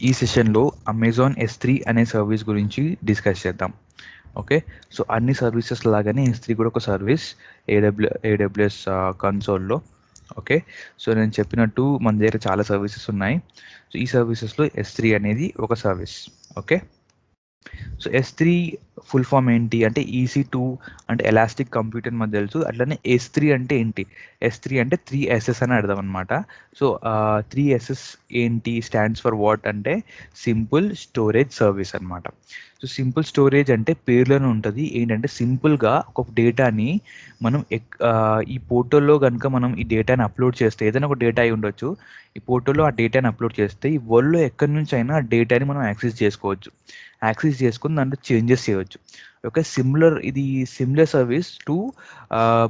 ఈ సెషన్లో Amazon S3 అనే సర్వీస్ గురించి డిస్కస్ చేద్దాం. ఓకే, సో అన్ని సర్వీసెస్ లాగానే S3 కూడా ఒక సర్వీస్ ఏడబ్ల్యూఎస్ కన్సోల్లో. ఓకే, సో నేను చెప్పినట్టు మన దగ్గర చాలా సర్వీసెస్ ఉన్నాయి. సో ఈ సర్వీసెస్లో S3 అనేది ఒక service. Okay, so S3 full form ఏంటి అంటే EC2 అంటే ఎలాస్టిక్ కంప్యూటర్ మనకు తెలుసు. అట్లనే S3 అంటే ఏంటి? S3 అంటే 3SS అని అర్థం అనమాట. సో 3SS ఏంటి, స్టాండ్స్ ఫర్ వాట్ అంటే సింపుల్ స్టోరేజ్ సర్వీస్ అనమాట. సో సింపుల్ స్టోరేజ్ అంటే పేర్లోనే ఉంటుంది. ఏంటంటే సింపుల్గా ఒక డేటాని మనం ఈ పోర్టల్లో కనుక మనం ఈ డేటాని అప్లోడ్ చేస్తే, ఏదైనా ఒక డేటా అయి ఉండొచ్చు, ఈ పోర్టల్లో ఆ డేటాని అప్లోడ్ చేస్తే ఈ వరల్డ్లో ఎక్కడి నుంచి అయినా ఆ డేటాని మనం యాక్సెస్ చేసుకోవచ్చు. యాక్సెస్ చేసుకొని దాంట్లో చేంజెస్ చేయవచ్చు. ఓకే, ఇది సిమిలర్ సర్వీస్ టు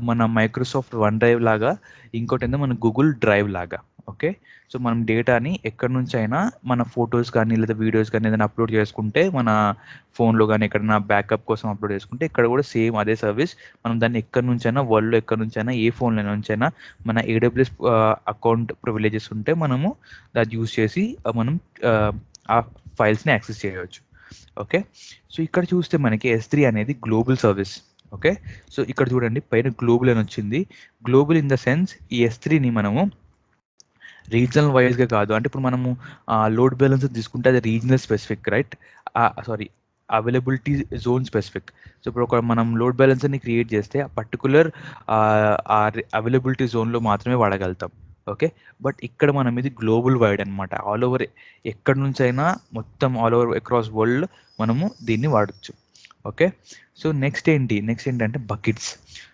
మన మైక్రోసాఫ్ట్ వన్ డ్రైవ్ లాగా, ఇంకోటి ఏంటో మన గూగుల్ డ్రైవ్ లాగా. ఓకే, సో మనం డేటాని ఎక్కడి నుంచి అయినా మన ఫొటోస్ కానీ లేదా వీడియోస్ కానీ ఏదైనా అప్లోడ్ చేసుకుంటే, మన ఫోన్లో కానీ ఎక్కడైనా బ్యాకప్ కోసం అప్లోడ్ చేసుకుంటే, ఇక్కడ కూడా సేమ్ అదే సర్వీస్. మనం దాన్ని ఎక్కడి నుంచైనా, వరల్డ్లో ఎక్కడి నుంచైనా, ఏ ఫోన్లో నుంచైనా మన AWS అకౌంట్ ప్రివిలేజెస్ ఉంటే మనము దాన్ని యూజ్ చేసి మనం ఆ ఫైల్స్ని యాక్సెస్ చేయవచ్చు. ఓకే, సో ఇక్కడ చూస్తే మనకి S3 అనేది గ్లోబల్ సర్వీస్. ఓకే, సో ఇక్కడ చూడండి పైన గ్లోబల్ అని వచ్చింది. గ్లోబల్ ఇన్ ద సెన్స్ ఈ S3ని మనము రీజనల్ వైజ్గా కాదు, అంటే ఇప్పుడు మనము లోడ్ బ్యాలెన్స్ తీసుకుంటే అది regional specific, right? Sorry, availability zone specific. So ఇప్పుడు ఒక మనం లోడ్ బ్యాలెన్సర్ని క్రియేట్ చేస్తే ఆ పర్టికులర్ అవైలబిలిటీ జోన్లో మాత్రమే వాడగలుగుతాం. ఓకే, బట్ ఇక్కడ మనం ఇది గ్లోబల్ వైడ్ అనమాట. ఆల్ ఓవర్, ఎక్కడి నుంచి అయినా మొత్తం ఆల్ ఓవర్ అక్రాస్ వరల్డ్ మనము దీన్ని వాడచ్చు. ఓకే, సో నెక్స్ట్ ఏంటంటే బకెట్స్.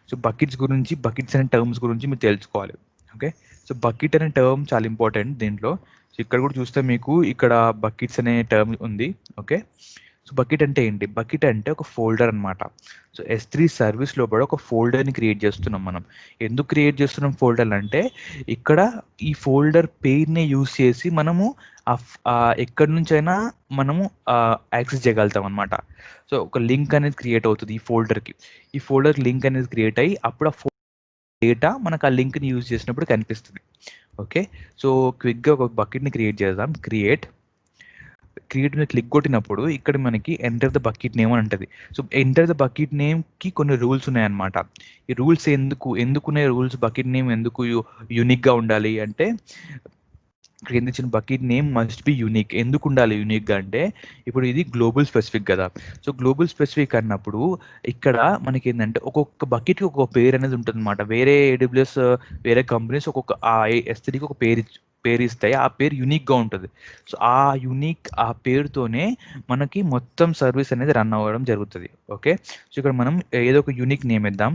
సో బకెట్స్ అనే టర్మ్స్ గురించి మీరు తెలుసుకోవాలి. ఓకే, సో బకెట్ అనే టర్మ్ చాలా ఇంపార్టెంట్ దీంట్లో. సో ఇక్కడ కూడా చూస్తే మీకు ఇక్కడ బకెట్స్ అనే టర్మ్ ఉంది. ఓకే, సో బకెట్ అంటే ఏంటి? బకెట్ అంటే ఒక ఫోల్డర్ అనమాట. సో S3 సర్వీస్ లోపల ఒక ఫోల్డర్ని క్రియేట్ చేస్తున్నాం మనం. ఎందుకు క్రియేట్ చేస్తున్నాం ఫోల్డర్ అంటే, ఇక్కడ ఈ ఫోల్డర్ పేరుని యూజ్ చేసి మనము ఎక్కడి నుంచైనా మనము యాక్సెస్ చేయగలుగుతాం అనమాట. సో ఒక లింక్ అనేది క్రియేట్ అవుతుంది ఈ ఫోల్డర్కి. ఈ ఫోల్డర్ లింక్ అనేది క్రియేట్ అయ్యి అప్పుడు ఆ డేటా మనకు ఆ లింక్ని యూజ్ చేసినప్పుడు కనిపిస్తుంది. ఓకే, సో క్విక్గా ఒక బకెట్ని క్రియేట్ చేద్దాం. క్రియేట్ మీద క్లిక్ కొట్టినప్పుడు ఇక్కడ మనకి ఎంటర్ ద బకెట్ నేమ్ అని ఉంటుంది. సో ఎంటర్ ద బకెట్ నేమ్కి కొన్ని రూల్స్ ఉన్నాయన్నమాట. ఈ రూల్స్ ఎందుకున్నాయి రూల్స్? బకెట్ నేమ్ ఎందుకు యూనిక్గా ఉండాలి అంటే, ఇక్కడ ఎందుకు ఇచ్చిన bucket name must be unique. ఎందుకు ఉండాలి యూనిక్గా అంటే, ఇప్పుడు ఇది గ్లోబల్ స్పెసిఫిక్ కదా. సో గ్లోబల్ స్పెసిఫిక్ అన్నప్పుడు ఇక్కడ మనకి ఏంటంటే ఒక్కొక్క బకెట్కి ఒక్కొక్క పేరు అనేది ఉంటుంది అనమాట. వేరే AWS వేరే కంపెనీస్ ఒక్కొక్క S3కి ఒక పేరు ఇస్తాయి. ఆ పేరు యూనిక్గా ఉంటుంది. సో ఆ పేరుతోనే మనకి మొత్తం సర్వీస్ అనేది రన్ అవ్వడం జరుగుతుంది. ఓకే, సో ఇక్కడ మనం ఏదో ఒక యూనిక్ నేమ్ ఇద్దాం.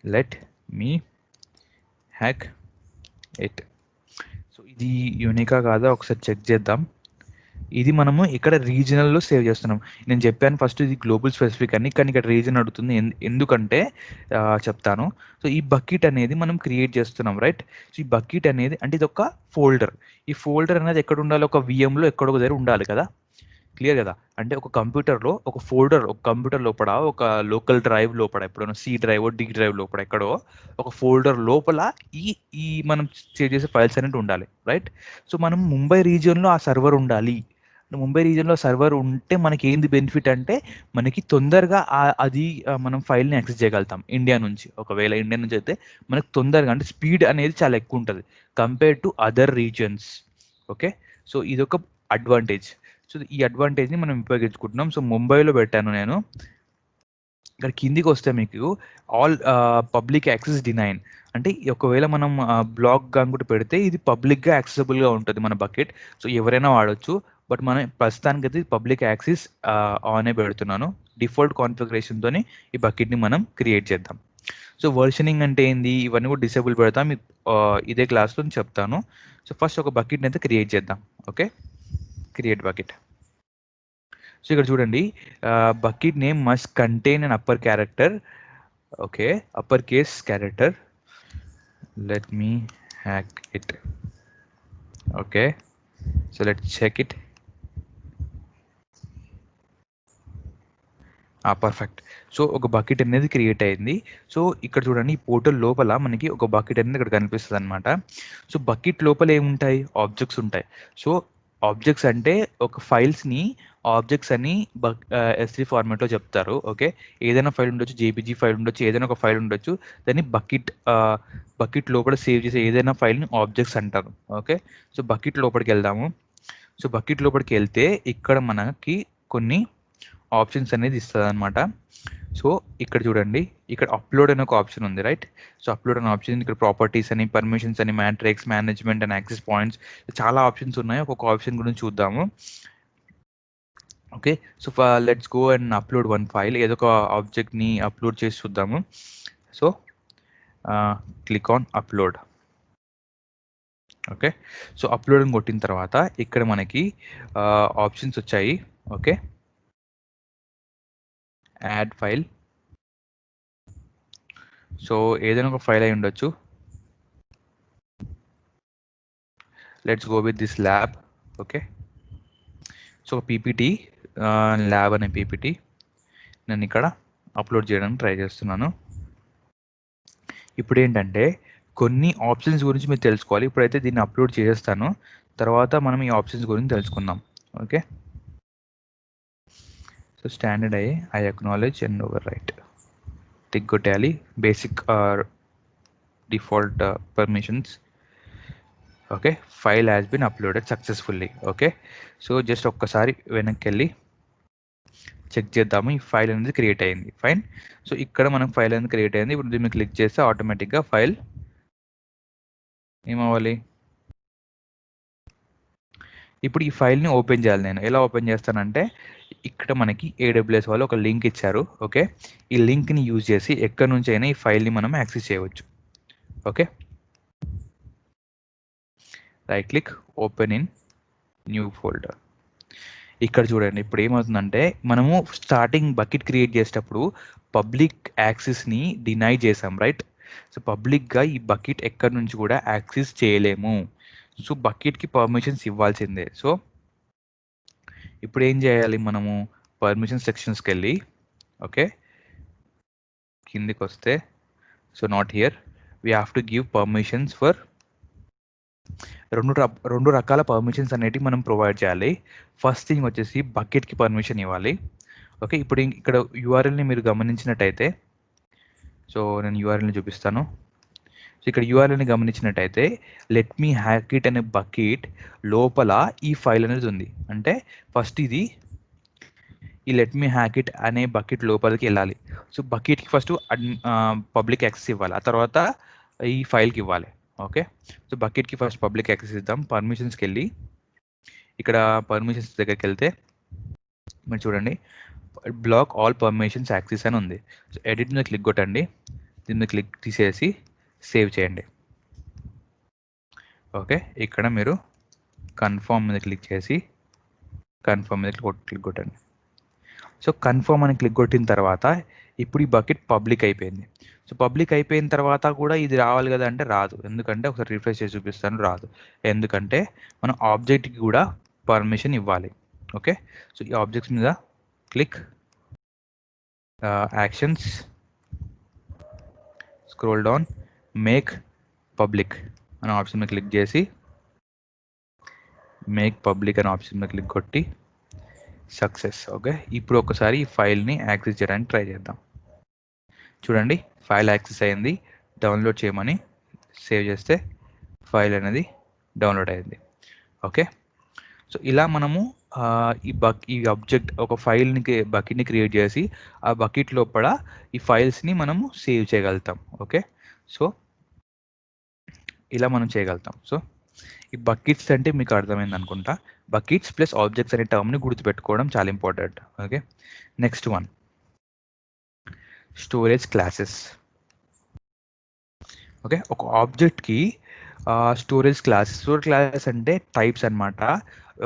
Let me hack it. So ఇది యూనికా కాదా ఒకసారి చెక్ చేద్దాం. ఇది మనము ఇక్కడ రీజనల్లో సేవ్ చేస్తున్నాం. నేను చెప్పాను ఫస్ట్ ఇది గ్లోబల్ స్పెసిఫిక్ అని, కానీ ఇక్కడ రీజన్ అడుగుతుంది. ఎందుకంటే చెప్తాను. సో ఈ బకెట్ అనేది మనం క్రియేట్ చేస్తున్నాం, రైట్? సో ఈ బకెట్ అనేది అంటే ఇది ఒక ఫోల్డర్. ఈ ఫోల్డర్ అనేది ఎక్కడ ఉండాలి? ఒక VMలో ఎక్కడో ఒక దగ్గర ఉండాలి కదా. క్లియర్ కదా? అంటే ఒక కంప్యూటర్లో ఒక ఫోల్డర్, ఒక కంప్యూటర్ లోపల ఒక లోకల్ డ్రైవ్ లోపల, ఎప్పుడైనా C డ్రైవ్ D డ్రైవ్ లోపల ఎక్కడో ఒక ఫోల్డర్ లోపల ఈ ఈ మనం సేవ్ చేసే ఫైల్స్ అనేవి ఉండాలి, రైట్? సో మనం ముంబై రీజియన్లో ఆ సర్వర్ ఉండాలి. ముంబై రీజియన్లో సర్వర్ ఉంటే మనకి ఏంది బెనిఫిట్ అంటే, మనకి తొందరగా అది మనం ఫైల్ని యాక్సెస్ చేయగలుగుతాం ఇండియా నుంచి. ఒకవేళ ఇండియా నుంచి అయితే మనకు తొందరగా, అంటే స్పీడ్ అనేది చాలా ఎక్కువ ఉంటుంది compare to other regions. Okay, so ఇది ఒక అడ్వాంటేజ్. సో ఈ అడ్వాంటేజ్ని మనం ఉపయోగించుకుంటున్నాం. సో ముంబైలో పెట్టాను నేను. ఇక్కడ కిందికి వస్తే మీకు ఆల్ పబ్లిక్ యాక్సెస్ డినైన్, అంటే ఒకవేళ మనం బ్లాగ్ కనుక పెడితే ఇది పబ్లిక్గా యాక్సెసిబుల్గా ఉంటుంది మన బకెట్. సో ఎవరైనా వాడచ్చు. బట్ మనం ప్రస్తుతానికి అయితే పబ్లిక్ యాక్సెస్ ఆనే పెడుతున్నాను. డిఫాల్ట్ కాన్ఫిగరేషన్తోని ఈ బకెట్ని మనం క్రియేట్ చేద్దాం. సో వర్షనింగ్ అంటే ఏంది, ఇవన్నీ కూడా డిసేబుల్ పెడతాం. ఇదే క్లాస్లో చెప్తాను. సో ఫస్ట్ ఒక బకెట్ని అయితే క్రియేట్ చేద్దాం. Okay, create bucket. సో ఇక్కడ చూడండి, bucket name must contain an upper character. Okay, upper case character. Let me hack it. Okay, so let check it. Perfect. So ఒక బకెట్ అనేది క్రియేట్ అయింది. So ఇక్కడ చూడండి, ఈ పోర్టల్ లోపల మనకి ఒక బకెట్ అనేది ఇక్కడ కనిపిస్తుంది అనమాట. సో బకెట్ లోపల ఏముంటాయి? ఆబ్జెక్ట్స్ ఉంటాయి. సో ఆబ్జెక్ట్స్ అంటే ఒక ఫైల్స్ని ఆబ్జెక్ట్స్ అని S3 ఫార్మాట్లో చెప్తారు. ఓకే, ఏదైనా ఫైల్ ఉండొచ్చు, జేపీజీ ఫైల్ ఉండొచ్చు, ఏదైనా ఒక ఫైల్ ఉండొచ్చు. దాన్ని బకెట్ లోపల సేవ్ చేసే ఏదైనా ఫైల్ని ఆబ్జెక్ట్స్ అంటారు. ఓకే, సో బకెట్ లోపలికి వెళ్దాము. సో బకెట్ లోపలికి వెళ్తే ఇక్కడ మనకి కొన్ని ఆప్షన్స్ అనేది ఇస్తుంది అనమాట. సో ఇక్కడ చూడండి, ఇక్కడ అప్లోడ్ అనే ఒక ఆప్షన్ ఉంది, రైట్? సో అప్లోడ్ అనే ఆప్షన్, ఇక్కడ ప్రాపర్టీస్ అని, పర్మిషన్స్ అని, matrix management and access points, చాలా ఆప్షన్స్ ఉన్నాయి. ఒక్కొక్క ఆప్షన్ గురించి చూద్దాము. Okay, so let's go and upload one file. ఏదో ఒక ఆబ్జెక్ట్ని అప్లోడ్ చేసి చూద్దాము. So click on upload. Okay, so upload అని కొట్టిన తర్వాత ఇక్కడ మనకి ఆప్షన్స్ వచ్చాయి. Okay, add file. సో ఏదైనా ఒక ఫైల్ అయి ఉండొచ్చు. Let's go with this lab. Okay, so PPT, lab అనే పీపీటీ నేను ఇక్కడ అప్లోడ్ చేయడానికి ట్రై చేస్తున్నాను. ఇప్పుడు ఏంటంటే కొన్ని ఆప్షన్స్ గురించి మీరు తెలుసుకోవాలి. ఇప్పుడైతే దీన్ని అప్లోడ్ చేసేస్తాను, తర్వాత మనం ఈ ఆప్షన్స్ గురించి తెలుసుకుందాం. Okay, so standard I acknowledge and overwrite tick కొట్టాలి. Basic default permissions. Okay, file has been uploaded successfully. Okay, so just ఒక్కసారి వెనక్కి వెళ్ళి చెక్ చేద్దాము. ఈ ఫైల్ అనేది క్రియేట్ అయింది. ఫైన్. సో ఇక్కడ మనకు ఫైల్ అనేది క్రియేట్ అయింది. ఇప్పుడు దీన్ని క్లిక్ చేస్తే ఆటోమేటిక్గా ఫైల్ ఏమవ్వాలి, ఇప్పుడు ఈ ఫైల్ని ఓపెన్ చేయాలి. నేను ఎలా ఓపెన్ చేస్తానంటే, ఇక్కడ మనకి AWS వాళ్ళు ఒక లింక్ ఇచ్చారు. ఓకే, ఈ లింక్ని యూజ్ చేసి ఎక్కడి నుంచి అయినా ఈ ఫైల్ని మనం యాక్సెస్ చేయవచ్చు. Okay, right click, open in new folder. ఇక్కడ చూడండి, ఇప్పుడు ఏమవుతుందంటే మనము స్టార్టింగ్ బకెట్ క్రియేట్ చేసేటప్పుడు పబ్లిక్ యాక్సెస్ని డినై చేసాం, రైట్? సో పబ్లిక్గా ఈ బకెట్ ఎక్కడి నుంచి కూడా యాక్సెస్ చేయలేము. సో బకెట్కి పర్మిషన్స్ ఇవ్వాల్సిందే. సో ఇప్పుడు ఏం చేయాలి, మనము పర్మిషన్ సెక్షన్స్కి వెళ్ళి, ఓకే, కిందికి వస్తే, so not here, we have to give permissions for రెండు రకాల పర్మిషన్స్ అనేటివి మనం ప్రొవైడ్ చేయాలి. ఫస్ట్ థింగ్ వచ్చేసి బకెట్కి పర్మిషన్ ఇవ్వాలి. ఓకే, ఇప్పుడు ఇక్కడ యూఆర్ఎల్ని మీరు గమనించినట్టయితే, సో నేను యూఆర్ఎల్ని చూపిస్తాను. సో ఇక్కడ యూఆర్ఎల్ని గమనించినట్టయితే లెట్ మీ హ్యాక్ ఇట్ అనే బకెట్ లోపల ఈ ఫైల్ అనేది ఉంది. అంటే ఫస్ట్ ఇది ఈ లెట్ మీ హ్యాక్ ఇట్ అనే బకెట్ లోపలికి వెళ్ళాలి. సో బకెట్కి ఫస్ట్ పబ్లిక్ యాక్సెస్ ఇవ్వాలి, ఆ తర్వాత ఈ ఫైల్కి ఇవ్వాలి. ఓకే, సో బకెట్కి ఫస్ట్ పబ్లిక్ యాక్సెస్ ఇద్దాం. పర్మిషన్స్కి వెళ్ళి ఇక్కడ పర్మిషన్స్ దగ్గరికి వెళ్తే మీరు చూడండి, బ్లాక్ ఆల్ పర్మిషన్స్ యాక్సెస్ అని ఉంది. సో ఎడిట్ మీద క్లిక్ కొట్టండి, దీన్ని క్లిక్ తీసేసి సేవ్ చేయండి. ఓకే, ఇక్కడ మీరు కన్ఫర్మ్ మీద క్లిక్ చేసి కన్ఫర్మ్ మీద క్లిక్ కొట్టండి. సో కన్ఫర్మ్ అని క్లిక్ కొట్టిన తర్వాత ఇప్పుడు ఈ బకెట్ పబ్లిక్ అయిపోయింది. సో పబ్లిక్ అయిపోయిన తర్వాత కూడా ఇది రావాలి కదా అంటే రాదు. ఎందుకంటే ఒకసారి రిఫ్రెష్ చేసి చూపిస్తాను, రాదు. ఎందుకంటే మనం ఆబ్జెక్ట్కి కూడా పర్మిషన్ ఇవ్వాలి. ఓకే, సో ఈ ఆబ్జెక్ట్స్ మీద click, actions, scroll down, make public అనే ఆప్షన్ మీద క్లిక్ చేసి మేక్ పబ్లిక్ అనే ఆప్షన్ మీద క్లిక్ కొట్టి సక్సెస్. ఓకే, ఇప్పుడు ఒకసారి ఈ ఫైల్ని యాక్సెస్ చేయడానికి ట్రై చేద్దాం. చూడండి, ఫైల్ యాక్సెస్ అయింది. డౌన్లోడ్ చేయమని సేవ్ చేస్తే ఫైల్ అనేది డౌన్లోడ్ అయింది. ఓకే, సో ఇలా మనము ఈ ఆబ్జెక్ట్ ఒక ఫైల్ని బకెట్ని క్రియేట్ చేసి ఆ బకెట్ లోపల ఈ ఫైల్స్ని మనము సేవ్ చేయగలుగుతాం. ఓకే, సో ఇలా మనం చేయగలుగుతాం. సో ఈ బకెట్స్ అంటే మీకు అర్థమైంది అనుకుంటా. బకెట్స్ ప్లస్ ఆబ్జెక్ట్స్ అనే టర్మ్ని గుర్తుపెట్టుకోవడం చాలా important. Okay, next one, storage classes. Okay, ఒక ఆబ్జెక్ట్కి స్టోరేజ్ క్లాసెస్ అంటే టైప్స్ అనమాట.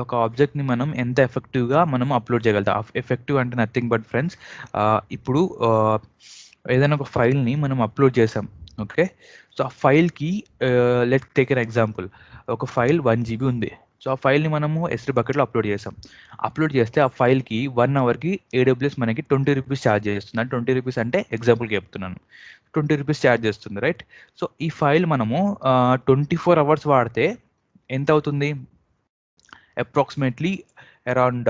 ఒక ఆబ్జెక్ట్ని మనం ఎంత ఎఫెక్టివ్గా మనం అప్లోడ్ చేయగలుగుతాం. ఎఫెక్టివ్ అంటే నథింగ్ బట్ ఫ్రెండ్స్, ఇప్పుడు ఏదైనా ఒక ఫైల్ని మనం అప్లోడ్ చేసాం. ఓకే, సో ఆ ఫైల్కి లెట్ టేక్ ఎన్ ఎగ్జాంపుల్, ఒక ఫైల్ 1 GB ఉంది. సో ఆ ఫైల్ని మనము S3 బకెట్లో అప్లోడ్ చేసాం. అప్లోడ్ చేస్తే ఆ ఫైల్కి 1 అవర్కి AWS మనకి 20 రూపీస్ ఛార్జ్ చేస్తుంది. అంటే 20 రూపీస్ అంటే ఎగ్జాంపుల్కి చెప్తున్నాను, 20 రూపీస్ ఛార్జ్ చేస్తుంది, రైట్? సో ఈ ఫైల్ మనము 24 అవర్స్ వాడితే ఎంత అవుతుంది, అప్రాక్సిమేట్లీ అరౌండ్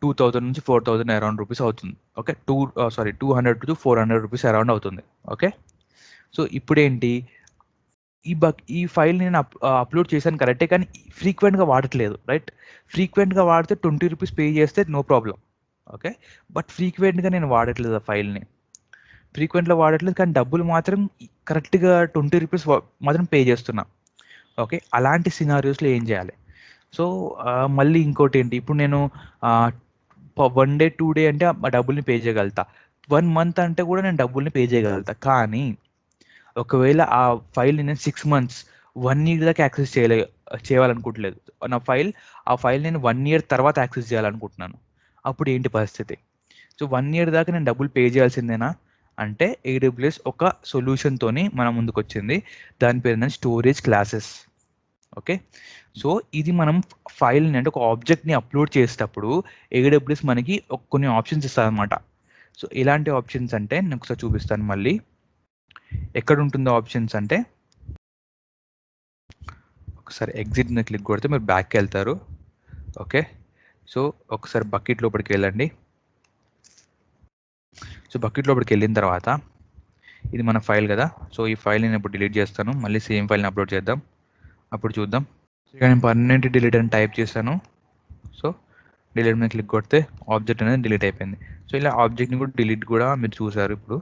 2000 నుంచి 4000 అరౌండ్ రూపీస్ అవుతుంది. ఓకే, 200 to 400 రూపీస్ అరౌండ్ అవుతుంది. ఓకే, సో ఇప్పుడేంటి, ఈ ఫైల్ నేను అప్లోడ్ చేశాను కరెక్టే, కానీ ఫ్రీక్వెంట్గా వాడట్లేదు, రైట్? ఫ్రీక్వెంట్గా వాడితే 20 రూపీస్ పే చేస్తే నో ప్రాబ్లం. ఓకే, బట్ ఫ్రీక్వెంట్గా నేను వాడట్లేదు ఆ ఫైల్ని, ఫ్రీక్వెంట్గా వాడట్లేదు, కానీ డబ్బులు మాత్రం కరెక్ట్గా 20 రూపీస్ మాత్రం పే చేస్తున్నా. ఓకే, అలాంటి సినారియోస్లో ఏం చేయాలి? సో మళ్ళీ ఇంకోటి ఏంటి, ఇప్పుడు నేను 1 డే 2 డే అంటే ఆ డబ్బుల్ని పే చేయగలుగుతా, 1 మంత్ అంటే కూడా నేను డబ్బుల్ని పే చేయగలుగుతా. కానీ ఒకవేళ ఆ ఫైల్ని నేను 6 మంత్స్ 1 ఇయర్ దాకా యాక్సెస్ చేయాలనుకోవట్లేదు, ఆ ఫైల్ నేను 1 ఇయర్ తర్వాత యాక్సెస్ చేయాలనుకుంటున్నాను. అప్పుడు ఏంటి పరిస్థితి? సో 1 ఇయర్ దాకా నేను డబ్బులు పే చేయాల్సిందేనా అంటే, ఏడబ్ల్యూఎస్ ఒక సొల్యూషన్తోని మన ముందుకు వచ్చింది. దాని పేరు ఏంటంటే స్టోరేజ్ క్లాసెస్. ఓకే, సో ఇది మనం ఫైల్ని అంటే ఒక ఆబ్జెక్ట్ని అప్లోడ్ చేసేటప్పుడు ఏడబ్ల్యూఎస్ మనకి కొన్ని ఆప్షన్స్ ఇస్తుంది అనమాట. సో ఎలాంటి ఆప్షన్స్ అంటే నేను ఒకసారి చూపిస్తాను. మళ్ళీ ఎక్కడ ఉంటుందో ఆప్షన్స్ అంటే, ఒకసారి ఎగ్జిట్ మీద క్లిక్ కొడితే మీరు బ్యాక్కి వెళ్తారు. ఓకే, సో ఒకసారి బకెట్ లోపలికి వెళ్ళండి. సో బకెట్ లోపలికి వెళ్ళిన తర్వాత ఇది మన ఫైల్ కదా, సో ఈ ఫైల్ నేను ఇప్పుడు డిలీట్ చేస్తాను, మళ్ళీ సేమ్ ఫైల్ని అప్లోడ్ చేద్దాం, అప్పుడు చూద్దాం. ఇక నేను పర్మనెంట్ డిలీట్ అని టైప్ చేశాను. సో డిలీట్ మీద క్లిక్ కొడితే ఆబ్జెక్ట్ అనేది డిలీట్ అయిపోయింది. సో ఇలా ఆబ్జెక్ట్ని కూడా డిలీట్ కూడా మీరు చూసారు ఇప్పుడు.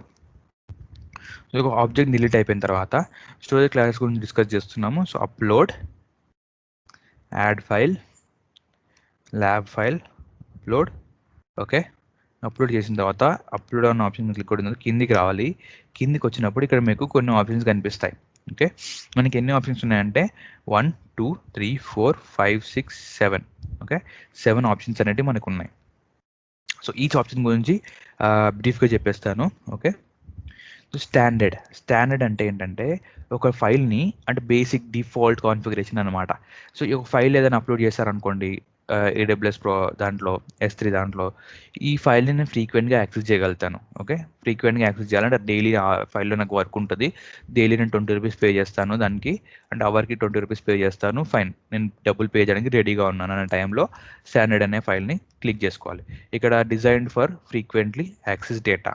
సో ఒక ఆబ్జెక్ట్ డిలీట్ అయిపోయిన తర్వాత స్టోరేజ్ క్లాసెస్ గురించి డిస్కస్ చేస్తున్నాము. So upload, add file, lab file, upload. Okay, upload చేసిన తర్వాత అప్లోడ్ అన్న ఆప్షన్ క్లిక్ కొట్టిన తర్వాత కిందికి రావాలి. కిందికి వచ్చినప్పుడు ఇక్కడ మీకు కొన్ని ఆప్షన్స్ కనిపిస్తాయి. ఓకే, మనకి ఎన్ని ఆప్షన్స్ ఉన్నాయంటే 1 2 3 4 5 6 7. ఓకే, 7 ఆప్షన్స్ అనేవి మనకు ఉన్నాయి. సో ఈచ్ ఆప్షన్ గురించి బ్రీఫ్గా చెప్పేస్తాను. ఓకే, సో స్టాండర్డ్ అంటే ఏంటంటే ఒక ఫైల్ని, అంటే బేసిక్ డిఫాల్ట్ కాన్ఫిగరేషన్ అనమాట. సో ఈ ఒక ఫైల్ ఏదైనా అప్లోడ్ చేశారనుకోండి ఏడబ్ల్యూఎస్ ప్రో దాంట్లో, S3 దాంట్లో, ఈ ఫైల్ని నేను ఫ్రీక్వెంట్గా యాక్సెస్ చేయగలుగుతాను. ఓకే, ఫ్రీక్వెంట్గా యాక్సెస్ చేయాలంటే డైలీ ఆ ఫైల్లో నాకు వర్క్ ఉంటుంది, డైలీ నేను 20 రూపీస్ పే చేస్తాను దానికి, అండ్ అవర్కి 20 రూపీస్ పే చేస్తాను, ఫైన్, నేను డబ్బులు పే చేయడానికి రెడీగా ఉన్నాను అనే టైంలో స్టాండర్డ్ అనే ఫైల్ని క్లిక్ చేసుకోవాలి. ఇక్కడ designed for frequently access data.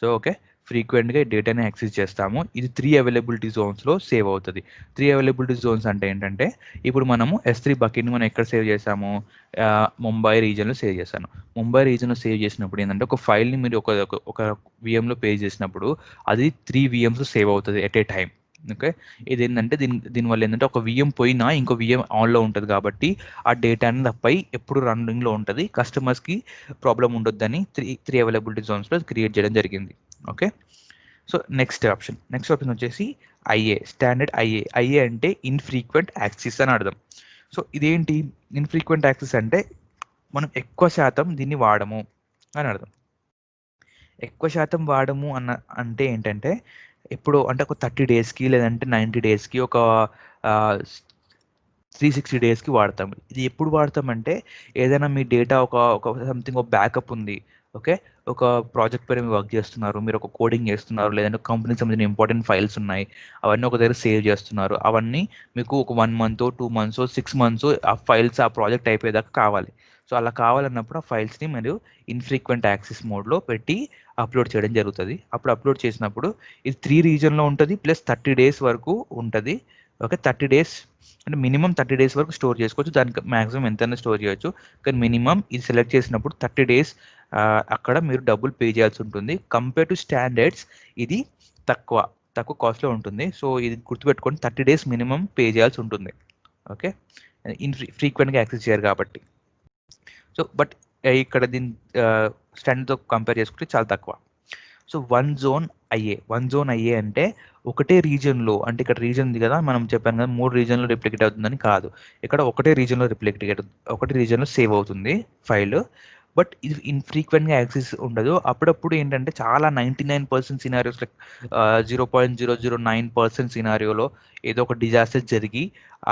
So okay, ఫ్రీక్వెంట్గా డేటాని యాక్సెస్ చేస్తాము. ఇది 3 అవైలబిలిటీ జోన్స్లో సేవ్ అవుతుంది. 3 అవైలబిలిటీ జోన్స్ అంటే ఏంటంటే, ఇప్పుడు మనము S3 బకెట్ని మనం ఎక్కడ సేవ్ చేసాము, ముంబై రీజన్లో సేవ్ చేశాను. ముంబై రీజన్లో సేవ్ చేసినప్పుడు ఏంటంటే, ఒక ఫైల్ని మీరు ఒక విఎంలో పే చేసినప్పుడు అది 3 విఎమ్స్ సేవ్ అవుతుంది ఎట్ ఏ టైం. ఓకే, ఇది ఏంటంటే దీనివల్ల ఏంటంటే ఒక విఎం పోయినా ఇంకో విఎం ఆన్లో ఉంటుంది కాబట్టి ఆ డేటా అనేది పై ఎప్పుడు రన్నింగ్లో ఉంటుంది, కస్టమర్స్కి ప్రాబ్లం ఉండొద్దని త్రీ అవైలబిలిటీ జోన్స్లో క్రియేట్ చేయడం జరిగింది. ఓకే, సో నెక్స్ట్ ఆప్షన్ వచ్చేసి స్టాండర్డ్ ఐఏ అంటే ఇన్ఫ్రీక్వెంట్ యాక్సెస్ అని అర్థం. సో ఇదేంటి, ఇన్ఫ్రీక్వెంట్ యాక్సెస్ అంటే మనం ఎక్కువ శాతం దీన్ని వాడము అని అర్థం. ఎక్కువ శాతం వాడము అంటే ఏంటంటే, ఎప్పుడు అంటే ఒక 30 డేస్కి లేదంటే 90 డేస్కి ఒక 360 డేస్కి వాడతాం. ఇది ఎప్పుడు వాడతామంటే, ఏదైనా మీ డేటా ఒక సంథింగ్ ఒక బ్యాకప్ ఉంది. ఓకే, ఒక ప్రాజెక్ట్ పైన మీరు వర్క్ చేస్తున్నారు, మీరు ఒక కోడింగ్ చేస్తున్నారు, లేదంటే కంపెనీకి సంబంధించిన ఇంపార్టెంట్ ఫైల్స్ ఉన్నాయి, అవన్నీ ఒక దగ్గర సేవ్ చేస్తున్నారు, అవన్నీ మీకు ఒక 1 మంత్ 2 మంత్స్ 6 మంత్స్ ఆ ఫైల్స్ ఆ ప్రాజెక్ట్ అయిపోయేదాకా కావాలి. సో అలా కావాలన్నప్పుడు ఆ ఫైల్స్ని మీరు ఇన్ఫ్రీక్వెంట్ యాక్సెస్ మోడ్లో పెట్టి అప్లోడ్ చేయడం జరుగుతుంది. అప్పుడు అప్లోడ్ చేసినప్పుడు ఇది 3 రీజన్లో ఉంటుంది, ప్లస్ 30 డేస్ వరకు ఉంటుంది. ఓకే, 30 డేస్ అంటే మినిమం 30 డేస్ వరకు స్టోర్ చేసుకోవచ్చు, దానికి మాక్సిమం ఎంతైనా స్టోర్ చేయొచ్చు, కానీ మినిమం ఇది సెలెక్ట్ చేసినప్పుడు 30 డేస్ అక్కడ మీరు డబ్బులు పే చేయాల్సి ఉంటుంది. కంపేర్ టు స్టాండర్డ్స్ ఇది తక్కువ తక్కువ కాస్ట్లో ఉంటుంది. సో ఇది గుర్తుపెట్టుకొని 30 డేస్ మినిమం పే చేయాల్సి ఉంటుంది. ఓకే, ఫ్రీక్వెంట్గా యాక్సెస్ చేయరు కాబట్టి. సో బట్ ఇక్కడ దీని స్టాండర్డ్తో కంపేర్ చేసుకుంటే చాలా తక్కువ. సో వన్ జోన్ ఐఏ అంటే ఒకటే రీజియన్లో, అంటే ఇక్కడ రీజన్ ఉంది కదా, మనం చెప్పాను కదా 3 రీజన్లో రిప్లికేట్ అవుతుందని కాదు, ఇక్కడ ఒకటే రీజన్లో సేవ్ అవుతుంది ఫైల్. బట్ ఇది ఇన్ఫ్రీక్వెంట్గా యాక్సెస్ ఉండదు. అప్పుడప్పుడు ఏంటంటే చాలా 99% సినారియోస్, లైక్ 0.009% సినారియోలో ఏదో ఒక డిజాస్టర్ జరిగి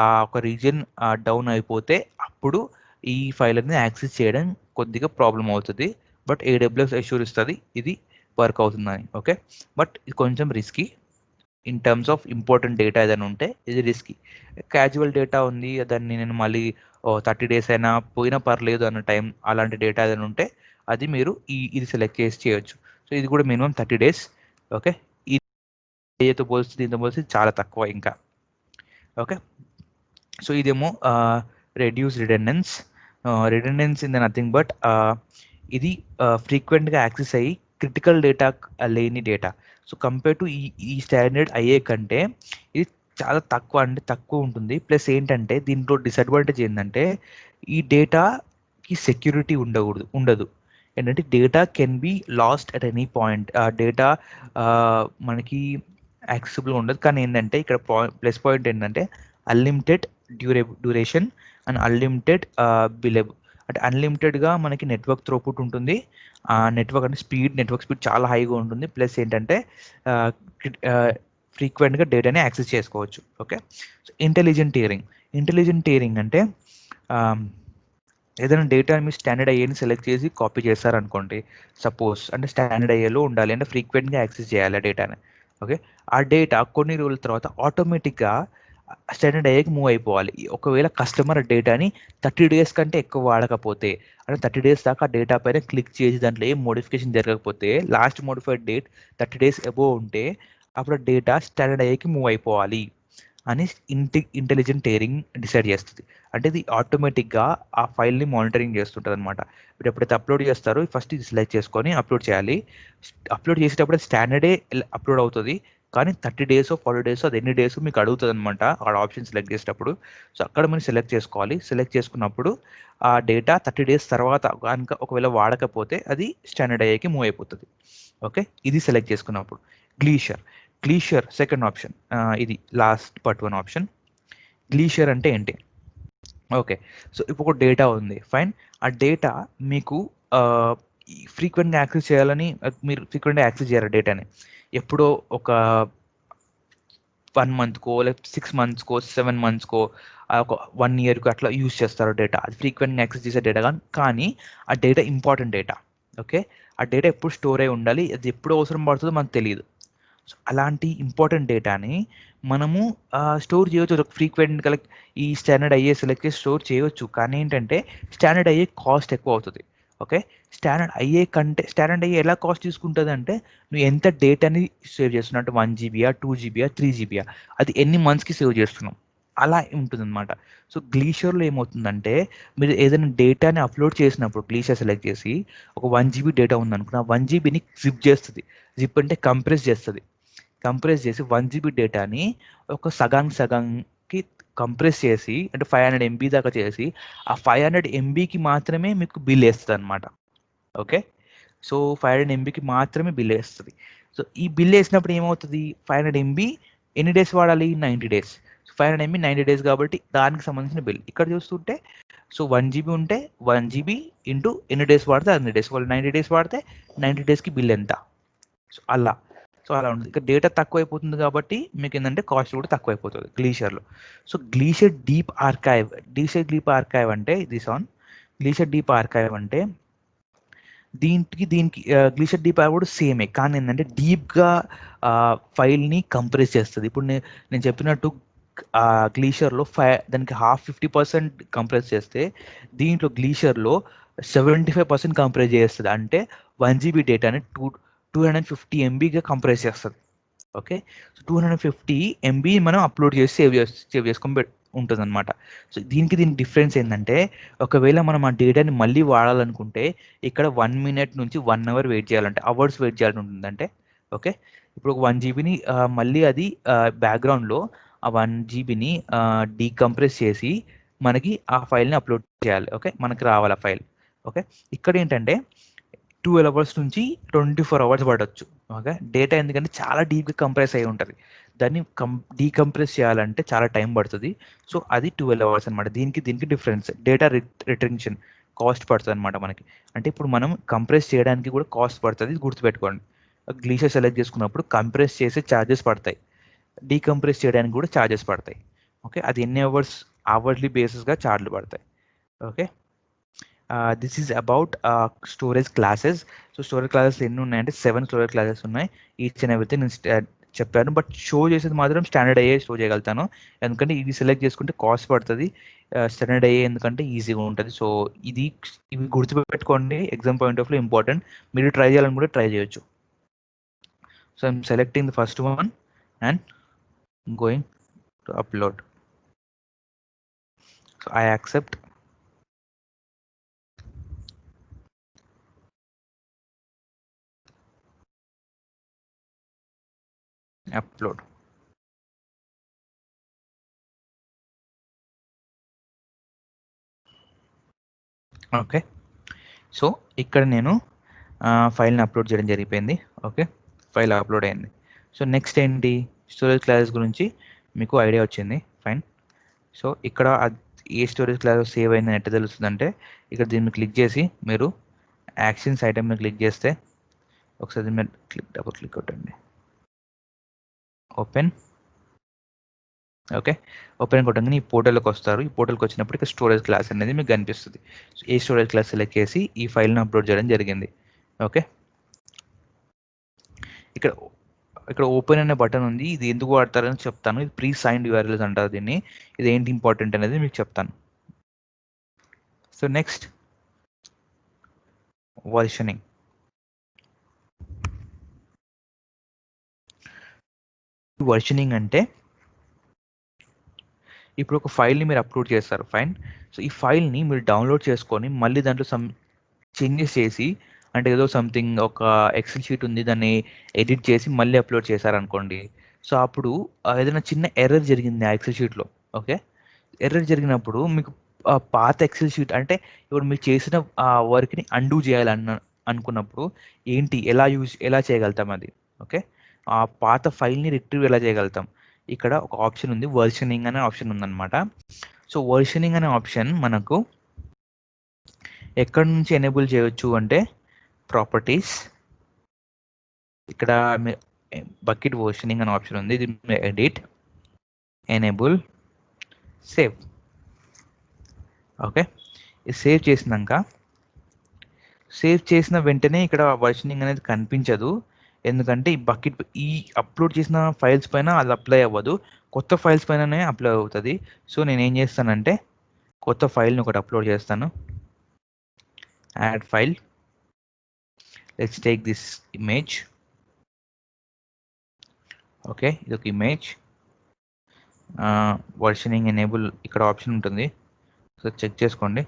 ఆ ఒక రీజియన్ డౌన్ అయిపోతే అప్పుడు ఈ ఫైల్ అనేది యాక్సెస్ చేయడం కొద్దిగా ప్రాబ్లం అవుతుంది. బట్ ఏడబ్ల్యూఎస్ అష్యూర్ ఇస్తుంది ఇది వర్క్ అవుతుందని. ఓకే, బట్ ఇది కొంచెం risky. In terms of important data ఏదైనా ఉంటే ఇది రిస్కీ. క్యాజువల్ డేటా ఉంది, దాన్ని నేను మళ్ళీ 30 డేస్ అయినా పోయినా పర్లేదు అన్న టైం అలాంటి డేటా ఏదైనా ఉంటే అది మీరు ఇది సెలెక్ట్ చేసి చేయొచ్చు. సో ఇది కూడా మినిమం 30 డేస్. ఓకే, ఏతో పోలిస్తే దీంతో పోలిస్తే చాలా తక్కువ ఇంకా. ఓకే, సో ఇదేమో reduce redundancy. Redundancy in the nothing but ఇది ఫ్రీక్వెంట్గా యాక్సెస్ అయ్యి క్రిటికల్ డేటా లేని డేటా. సో కంపేర్ టు ఈ స్టాండర్డ్ అయ్యే కంటే ఇది చాలా తక్కువ, అంటే తక్కువ ఉంటుంది. ప్లస్ ఏంటంటే దీంట్లో డిసడ్వాంటేజ్ ఏంటంటే ఈ డేటాకి సెక్యూరిటీ ఉండదు. ఏంటంటే data can be last at any point. ఆ డేటా మనకి యాక్సెసిబుల్ ఉండదు. కానీ ఏంటంటే ఇక్కడ ప్లస్ పాయింట్ ఏంటంటే అన్లిమిటెడ్ డ్యూరేషన్ అండ్ అన్లిమిటెడ్ బిలెబ్. అంటే అన్లిమిటెడ్గా మనకి నెట్వర్క్ త్రోపుట్ ఉంటుంది. ఆ నెట్వర్క్ అంటే నెట్వర్క్ స్పీడ్ చాలా హైగా ఉంటుంది. ప్లస్ ఏంటంటే ఫ్రీక్వెంట్గా డేటాని యాక్సెస్ చేసుకోవచ్చు. ఓకే, సో ఇంటెలిజెంట్ టియరింగ్ అంటే ఏదైనా డేటాని మీరు స్టాండర్డ్ అయ్యేని సెలెక్ట్ చేసి కాపీ చేస్తారనుకోండి. సపోజ్ అంటే స్టాండర్డ్ అయ్యేలో ఉండాలి అంటే ఫ్రీక్వెంట్గా యాక్సెస్ చేయాలి ఆ డేటాని. ఓకే, ఆ డేటా కొన్ని రోజుల తర్వాత ఆటోమేటిక్గా స్టాండర్డ్ అయ్యేకి మూవ్ అయిపోవాలి. ఒకవేళ కస్టమర్ డేటాని 30 డేస్ కంటే ఎక్కువ వాడకపోతే, అంటే 30 డేస్ దాకా ఆ డేటా పైన క్లిక్ చేసి దాంట్లో ఏం మోడిఫికేషన్ జరగకపోతే, last modified date 30 days above ఉంటే అప్పుడు డేటా స్టాండర్డ్ అయ్యేకి మూవ్ అయిపోవాలి అని ఇంటెలిజెంట్ టేరింగ్ డిసైడ్ చేస్తుంది. అంటే ఇది ఆటోమేటిక్గా ఆ ఫైల్ని మానిటరింగ్ చేస్తుంటుంది అనమాట. మీరు ఎప్పుడైతే అప్లోడ్ చేస్తారో ఫస్ట్ ఇది సెలెక్ట్ చేసుకొని అప్లోడ్ చేయాలి. అప్లోడ్ చేసేటప్పుడు స్టాండర్డే అప్లోడ్ అవుతుంది. కానీ 30 డేస్ 40 డేస్ అది ఎన్ని డేస్ మీకు అడుగుతుంది అనమాట ఆ ఆప్షన్ సెలెక్ట్ చేసేటప్పుడు. సో అక్కడ మీరు సెలెక్ట్ చేసుకోవాలి. సెలెక్ట్ చేసుకున్నప్పుడు ఆ డేటా 30 డేస్ తర్వాత కనుక ఒకవేళ వాడకపోతే అది స్టాండర్డ్ అయ్యేకి మూవ్ అయిపోతుంది. ఓకే, ఇది సెలెక్ట్ చేసుకున్నప్పుడు. గ్లీషర్ సెకండ్ ఆప్షన్. ఇది లాస్ట్ బట్ వన్ ఆప్షన్. గ్లీషియర్ అంటే ఏంటి? ఓకే, సో ఇప్పుడు ఒక డేటా ఉంది, ఫైన్. ఆ డేటా మీకు ఫ్రీక్వెంట్గా యాక్సెస్ చేయాలని మీరు ఫ్రీక్వెంట్గా యాక్సెస్ చేయాలి డేటాని. ఎప్పుడో ఒక 1 మంత్కో లేకపోతే 6 మంత్స్కో 7 మంత్స్కో ఒక 1 ఇయర్కి అట్లా యూజ్ చేస్తారు డేటా. అది ఫ్రీక్వెంట్గా యాక్సెస్ చేసే డేటా కానీ ఆ డేటా ఇంపార్టెంట్ డేటా. ఓకే, ఆ డేటా ఎప్పుడు స్టోర్ అయి ఉండాలి, అది ఎప్పుడు అవసరం పడుతుందో మనకు తెలియదు. సో అలాంటి ఇంపార్టెంట్ డేటాని మనము స్టోర్ చేయవచ్చు. ఫ్రీక్వెంట్గా లైక్ ఈ స్టాండర్డ్ అయ్యే సెలెక్ట్ చేసి స్టోర్ చేయవచ్చు. కానీ ఏంటంటే స్టాండర్డ్ అయ్యే కాస్ట్ ఎక్కువ అవుతుంది. ఓకే, స్టాండర్డ్ అయ్యే ఎలా కాస్ట్ తీసుకుంటుంది అంటే నువ్వు ఎంత డేటాని సేవ్ చేస్తున్నావు, అంటే 1 జీబీయా 2 జీబీయా 3 జీబీయా, అది ఎన్ని మంత్స్కి సేవ్ చేస్తున్నాం అలా ఉంటుందన్నమాట. సో గ్లీషియర్లో ఏమవుతుందంటే మీరు ఏదైనా డేటాని అప్లోడ్ చేసినప్పుడు గ్లీషియర్ సెలెక్ట్ చేసి ఒక 1 జీబీ డేటా ఉందనుకున్న 1 జీబీని జిప్ చేస్తుంది. జిప్ అంటే కంప్రెస్ చేస్తుంది. కంప్రెస్ చేసి 1 జీబీ డేటాని ఒక సగానికి కంప్రెస్ చేసి అంటే 500 ఎంబీ దాకా చేసి ఆ 500 ఎంబీకి మాత్రమే మీకు బిల్ వేస్తుంది అనమాట. ఓకే, సో 500 ఎంబీకి మాత్రమే బిల్ వేస్తుంది. సో ఈ బిల్ వేసినప్పుడు ఏమవుతుంది, 500 ఎంబీ ఎన్ని డేస్ వాడాలి, 90 డేస్. 500 ఎంబీ 90 డేస్ కాబట్టి దానికి సంబంధించిన బిల్ ఇక్కడ చూస్తుంటే. సో 1 జీబీ ఉంటే 1 జీబీ ఇంటూ ఎన్ని డేస్ వాడితే అన్ని డేస్, వాళ్ళు 90 డేస్ వాడితే 90 డేస్కి బిల్ ఎంత. సో అలా ఉంటుంది. ఇక డేటా తక్కువైపోతుంది కాబట్టి మీకు ఏంటంటే కాస్ట్ కూడా తక్కువైపోతుంది గ్లీషియర్లో. సో గ్లీషియర్ డీప్ ఆర్కైవ్ అంటే గ్లీషియర్ డీప్ ఆర్కైవ్ అంటే దీనికి గ్లీషియర్ డీప్ ఆర్కైవ్ కూడా సేమే, కానీ ఏంటంటే డీప్గా ఫైల్ని కంప్రెస్ చేస్తుంది. ఇప్పుడు నేను చెప్పినట్టు గ్లీషియర్లో దానికి 50% కంప్రెస్ చేస్తే దీంట్లో గ్లీషియర్లో 75% కంప్రెస్ చేస్తుంది. అంటే 1 జీబీ డేటాని 250 ఎంబీగా కంప్రెస్ చేస్తుంది. ఓకే, సో 250 ఎంబీ మనం అప్లోడ్ చేసి సేవ్ చేసుకొని ఉంటుంది అనమాట. సో దీనికి డిఫరెన్స్ ఏంటంటే ఒకవేళ మనం ఆ డేటాని మళ్ళీ వాడాలనుకుంటే ఇక్కడ 1 మినిట్ నుంచి 1 అవర్ వెయిట్ చేయాలంటే అవర్స్ వెయిట్ చేయాల్సి ఉంటుంది. అంటే ఓకే, ఇప్పుడు ఒక 1 జీబీని మళ్ళీ అది బ్యాక్గ్రౌండ్లో ఆ 1 జీబీని డీకంప్రెస్ చేసి మనకి ఆ ఫైల్ని అప్లోడ్ చేయాలి. ఓకే, మనకి రావాలి ఆ ఫైల్. ఓకే, ఇక్కడ ఏంటంటే 12 అవర్స్ నుంచి 24 అవర్స్ పడవచ్చు. ఓకే, డేటా ఎందుకంటే చాలా డీప్గా కంప్రెస్ అయి ఉంటుంది. దాన్ని డీకంప్రెస్ చేయాలంటే చాలా టైం పడుతుంది. సో అది 12 అవర్స్ అనమాట. దీనికి డిఫరెన్స్ డేటా రిటెన్షన్ కాస్ట్ పడుతుంది అనమాట మనకి. అంటే ఇప్పుడు మనం కంప్రెస్ చేయడానికి కూడా కాస్ట్ పడుతుంది, ఇది గుర్తుపెట్టుకోండి. గ్లీషియర్ సెలెక్ట్ చేసుకున్నప్పుడు కంప్రెస్ చేసే ఛార్జెస్ పడతాయి, డీకంప్రెస్ చేయడానికి కూడా ఛార్జెస్ పడతాయి. ఓకే, అది ఎన్ని అవర్లీ బేసిస్గా ఛార్జ్లు పడతాయి. Okay, this is about storage classes. So storage classes ఎన్ని ఉన్నాయంటే 7 స్టోరేజ్ క్లాసెస్ ఉన్నాయి. ఈచ్ అండ్ ఎవ్రీథింగ్ చెప్పాను, బట్ షో చేసేది మాత్రం స్టాండర్డ్ అయ్యే షో చేయగలుగుతాను. ఎందుకంటే ఇది సెలెక్ట్ చేసుకుంటే కాస్ట్ పడుతుంది, స్టాండర్డ్ అయ్యే ఎందుకంటే ఈజీగా ఉంటుంది. సో ఇది ఇవి గుర్తుపెట్టుకోండి, exam point of view important. మీరు ట్రై చేయాలని కూడా ట్రై చేయొచ్చు. So I'm selecting the first one and going to upload. So I accept. Upload. Okay, so ఇక్కడ నేను ఫైల్ని అప్లోడ్ చేయడం జరిగిపోయింది. ఓకే, ఫైల్ అప్లోడ్ అయింది. సో నెక్స్ట్ ఏంటి, స్టోరేజ్ క్లాసెస్ గురించి మీకు ఐడియా వచ్చింది. ఫైన్. సో ఇక్కడ ఏ స్టోరేజ్ క్లాస్ సేవ్ అయిందని ఎట్లా తెలుస్తుందంటే, ఇక్కడ దీన్ని క్లిక్ చేసి మీరు యాక్షన్స్ ఐటెంని క్లిక్ చేస్తే, ఒకసారి దీన్ని డబుల్ క్లిక్ కొట్టండి, ఓపెన్. ఓకే, ఓపెన్ కొట్టగానే ఈ పోర్టల్కి వస్తారు. ఈ పోర్టల్కి వచ్చినప్పుడు ఇక్కడ స్టోరేజ్ క్లాస్ అనేది మీకు కనిపిస్తుంది. సో ఏ స్టోరేజ్ క్లాస్ సెలెక్ట్ చేసి ఈ ఫైల్ని అప్లోడ్ చేయడం జరిగింది. ఓకే, ఇక్కడ ఇక్కడ ఓపెన్ అనే బటన్ ఉంది. ఇది ఎందుకు వాడతారని చెప్తాను. ఇది ప్రీ సైన్డ్ యూఆర్ఎల్స్ అంటారు దీన్ని. ఇది ఏంటి ఇంపార్టెంట్ అనేది మీకు చెప్తాను. So next versioning. వర్షనింగ్ అంటే ఇప్పుడు ఒక ఫైల్ని మీరు అప్లోడ్ చేస్తారు. ఫైన్. సో ఈ ఫైల్ని మీరు డౌన్లోడ్ చేసుకొని మళ్ళీ దాంట్లో సమ్ చేంజెస్ చేసి, అంటే ఏదో సంథింగ్ ఒక ఎక్సెల్ షీట్ ఉంది, దాన్ని ఎడిట్ చేసి మళ్ళీ అప్లోడ్ చేశారనుకోండి. సో అప్పుడు ఏదైనా చిన్న ఎర్రర్ జరిగింది ఆ ఎక్సెల్ షీట్లో. ఓకే, ఎర్రర్ జరిగినప్పుడు మీకు పాత ఎక్సెల్ షీట్ అంటే ఇప్పుడు మీరు చేసిన ఆ వర్క్ని అండూ చేయాలన్న అనుకున్నప్పుడు ఏంటి, ఎలా చేయగలుగుతాం అది. ఓకే, ఆ పాత ఫైల్ని రిట్రీవ్ ఎలా చేయగలుగుతాం. ఇక్కడ ఒక ఆప్షన్ ఉంది, వర్షనింగ్ అనే ఆప్షన్ ఉందన్నమాట. సో వర్షనింగ్ అనే ఆప్షన్ మనకు ఎక్కడి నుంచి ఎనేబుల్ చేయవచ్చు అంటే, ప్రాపర్టీస్, ఇక్కడ బకెట్ వర్షనింగ్ అనే ఆప్షన్ ఉంది, ఇది ఎడిట్, ఎనేబుల్, సేవ్. ఓకే, ఇది సేవ్ చేసిన వెంటనే ఇక్కడ వర్షనింగ్ అనేది కనిపించదు. ఎందుకంటే ఈ అప్లోడ్ చేసిన ఫైల్స్ పైన అది అప్లై అవ్వదు, కొత్త ఫైల్స్ పైననే అప్లై అవుతుంది. సో నేను ఏం చేస్తానంటే కొత్త ఫైల్ని ఒకటి అప్లోడ్ చేస్తాను. Add file, let's take this image. Okay, ఇది ఒక ఇమేజ్. వర్షనింగ్ ఎనేబుల్ ఇక్కడ ఆప్షన్ ఉంటుంది, సో చెక్ చేసుకోండి.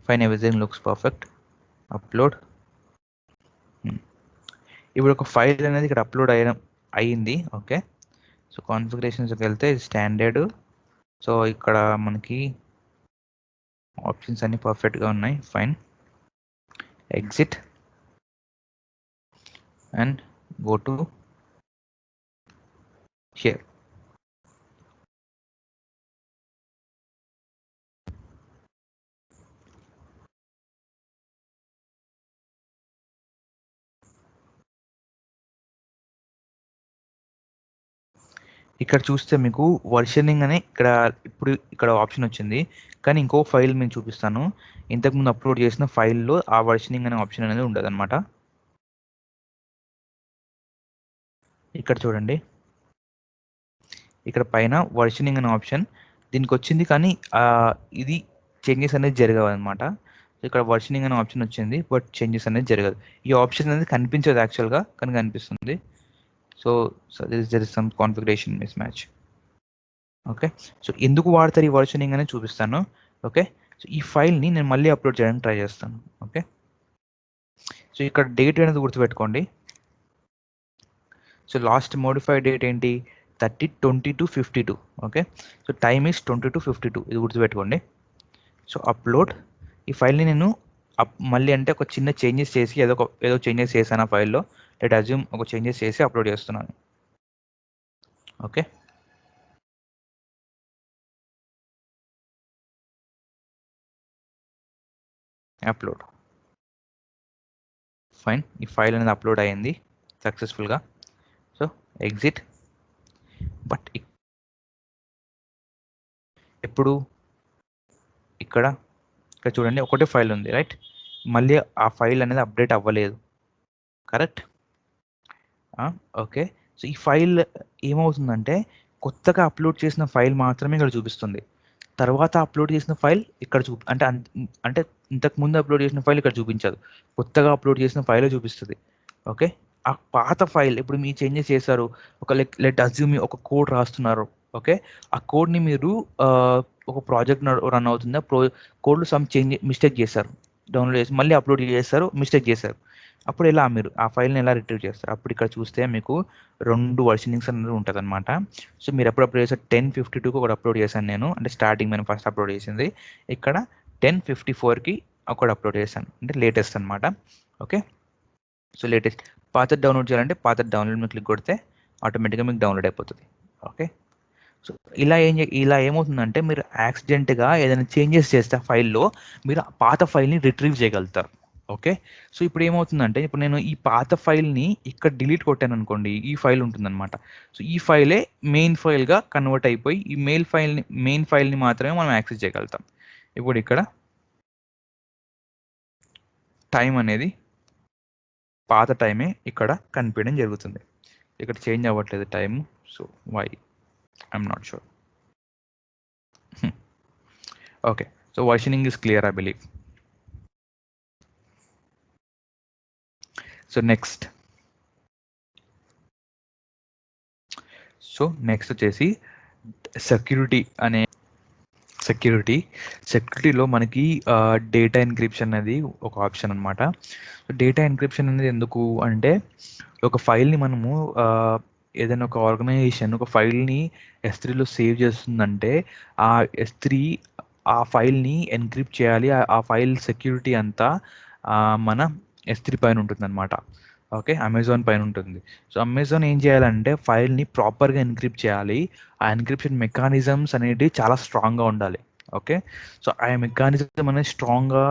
Fine, everything looks perfect. Upload. ఇప్పుడు ఒక ఫైల్ అనేది ఇక్కడ అప్లోడ్ అయ్యింది. ఓకే, సో కాన్ఫిగరేషన్స్కి వెళ్తే స్టాండర్డ్. సో ఇక్కడ మనకి ఆప్షన్స్ అన్ని పర్ఫెక్ట్గా ఉన్నాయి. Fine, exit and go to share. ఇక్కడ చూస్తే మీకు వర్షనింగ్ అనే ఇక్కడ ఆప్షన్ వచ్చింది, కానీ ఇంకో ఫైల్ నేను చూపిస్తాను. ఇంతకుముందు అప్లోడ్ చేసిన ఫైల్లో ఆ వర్షనింగ్ అనే ఆప్షన్ అనేది ఉండదు అనమాట. ఇక్కడ చూడండి, ఇక్కడ పైన వర్షనింగ్ అనే ఆప్షన్ దీనికి వచ్చింది, కానీ ఇది చేంజెస్ అనేది జరగవు అనమాట. ఇక్కడ వర్షనింగ్ అనే ఆప్షన్ వచ్చింది, బట్ చేంజెస్ అనేది జరగదు. ఈ ఆప్షన్ అనేది కనిపించదు యాక్చువల్గా, కానీ కనిపిస్తుంది. So there is some configuration miss match. Okay, so ఎందుకు వాడతారు ఈ వర్షనింగ్ అనేది చూపిస్తాను. ఓకే, సో ఈ ఫైల్ని నేను మళ్ళీ అప్లోడ్ చేయడానికి ట్రై చేస్తాను. ఓకే, సో ఇక్కడ డేట్ అనేది గుర్తుపెట్టుకోండి. సో లాస్ట్ మోడిఫైడ్ డేట్ ఏంటి, 30/20/52. ఓకే, సో టైమ్ ఈస్ 20/52, ఇది గుర్తుపెట్టుకోండి. So upload. ఈ ఫైల్ని నేను మళ్ళీ అంటే ఒక చిన్న చేంజెస్ చేసి ఏదో చేంజెస్ చేశాను ఆ ఫైల్లో. లెట్ అజ్యూమ్ ఒక చేంజెస్ చేసి అప్లోడ్ చేస్తున్నాను. Okay, upload. ఫైన్, ఈ ఫైల్ అనేది అప్లోడ్ అయ్యింది సక్సెస్ఫుల్గా. So exit. బట్ ఎప్పుడు ఇక్కడ ఇక్కడ చూడండి ఒకటే ఫైల్ ఉంది రైట్, మళ్ళీ ఆ ఫైల్ అనేది అప్డేట్ అవ్వలేదు, కరెక్ట్. ఓకే, సో ఈ ఫైల్ ఏమవుతుందంటే కొత్తగా అప్లోడ్ చేసిన ఫైల్ మాత్రమే ఇక్కడ చూపిస్తుంది, తర్వాత అప్లోడ్ చేసిన ఫైల్ ఇక్కడ అంటే అంటే ఇంతకు ముందు అప్లోడ్ చేసిన ఫైల్ ఇక్కడ చూపించదు, కొత్తగా అప్లోడ్ చేసిన ఫైల్ చూపిస్తుంది. ఓకే, ఆ పాత ఫైల్ ఇప్పుడు మీరు చేంజెస్ చేశారు, ఒక లెట్ అజ్యూమ్ ఒక కోడ్ రాస్తున్నారు. ఓకే, ఆ కోడ్ని మీరు ఒక ప్రాజెక్ట్ రన్ అవుతుంది, కోడ్లో సమ్ చేంజ్ మిస్టేక్ చేశారు, డౌన్లోడ్ చేసి మళ్ళీ అప్లోడ్ చేస్తారు, మిస్టేక్ చేశారు. అప్పుడు ఎలా మీరు ఆ ఫైల్ని ఎలా రిట్రీవ్ చేస్తారు? అప్పుడు ఇక్కడ చూస్తే మీకు 2 వర్షనింగ్స్ అనేది ఉంటుంది అనమాట. సో మీరు ఎప్పుడు అప్లోడ్ చేశారు? 10:52కి ఒకటి అప్లోడ్ చేశాను నేను, అంటే స్టార్టింగ్ నేను ఫస్ట్ అప్లోడ్ చేసింది. ఇక్కడ 10:54కి ఒకటి అప్లోడ్ చేశాను, అంటే లేటెస్ట్ అనమాట. Okay, so latest. పాత డౌన్లోడ్ చేయాలంటే పాత డౌన్లోడ్ మీద క్లిక్ కొడితే ఆటోమేటిక్గా మీకు డౌన్లోడ్ అయిపోతుంది. ఓకే, సో ఇలా ఏమవుతుందంటే మీరు యాక్సిడెంట్గా ఏదైనా చేంజెస్ చేస్తే ఫైల్లో మీరు ఆ పాత ఫైల్ని రిట్రీవ్ చేయగలుగుతారు. ఓకే, సో ఇప్పుడు ఏమవుతుందంటే ఇప్పుడు నేను ఈ పాత ఫైల్ని ఇక్కడ డిలీట్ కొట్టాను అనుకోండి, ఈ ఫైల్ ఉంటుందన్నమాట. సో ఈ ఫైలే మెయిన్ ఫైల్గా కన్వర్ట్ అయిపోయి ఈ మెయిన్ ఫైల్ని మాత్రమే మనం యాక్సెస్ చేయగలుగుతాం. ఇప్పుడు ఇక్కడ టైం అనేది పాత టైమే ఇక్కడ కనిపించడం జరుగుతుంది, ఇక్కడ చేంజ్ అవ్వట్లేదు time. So why I'm not sure. Okay, so versioning is clear I believe. So next వచ్చేసి సెక్యూరిటీలో మనకి డేటా ఎన్క్రిప్షన్ అనేది ఒక ఆప్షన్ అనమాట. డేటా ఎన్క్రిప్షన్ అనేది ఎందుకు అంటే ఒక ఫైల్ని మనము ఏదైనా ఒక ఆర్గనైజేషన్ ఒక ఫైల్ని S3లో సేవ్ చేస్తుందంటే ఆ S3 ఆ ఫైల్ని ఎన్క్రిప్ట్ చేయాలి, ఆ ఫైల్ సెక్యూరిటీ అంతా మన S3 పైన ఉంటుంది అనమాట. ఓకే, అమెజాన్ పైన ఉంటుంది. సో అమెజాన్ ఏం చేయాలంటే ఫైల్ని ప్రాపర్గా ఎన్క్రిప్ట్ చేయాలి, ఆ ఎన్క్రిప్షన్ మెకానిజమ్స్ అనేవి చాలా స్ట్రాంగ్గా ఉండాలి. ఓకే, సో ఆ మెకానిజం అనేది స్ట్రాంగ్గా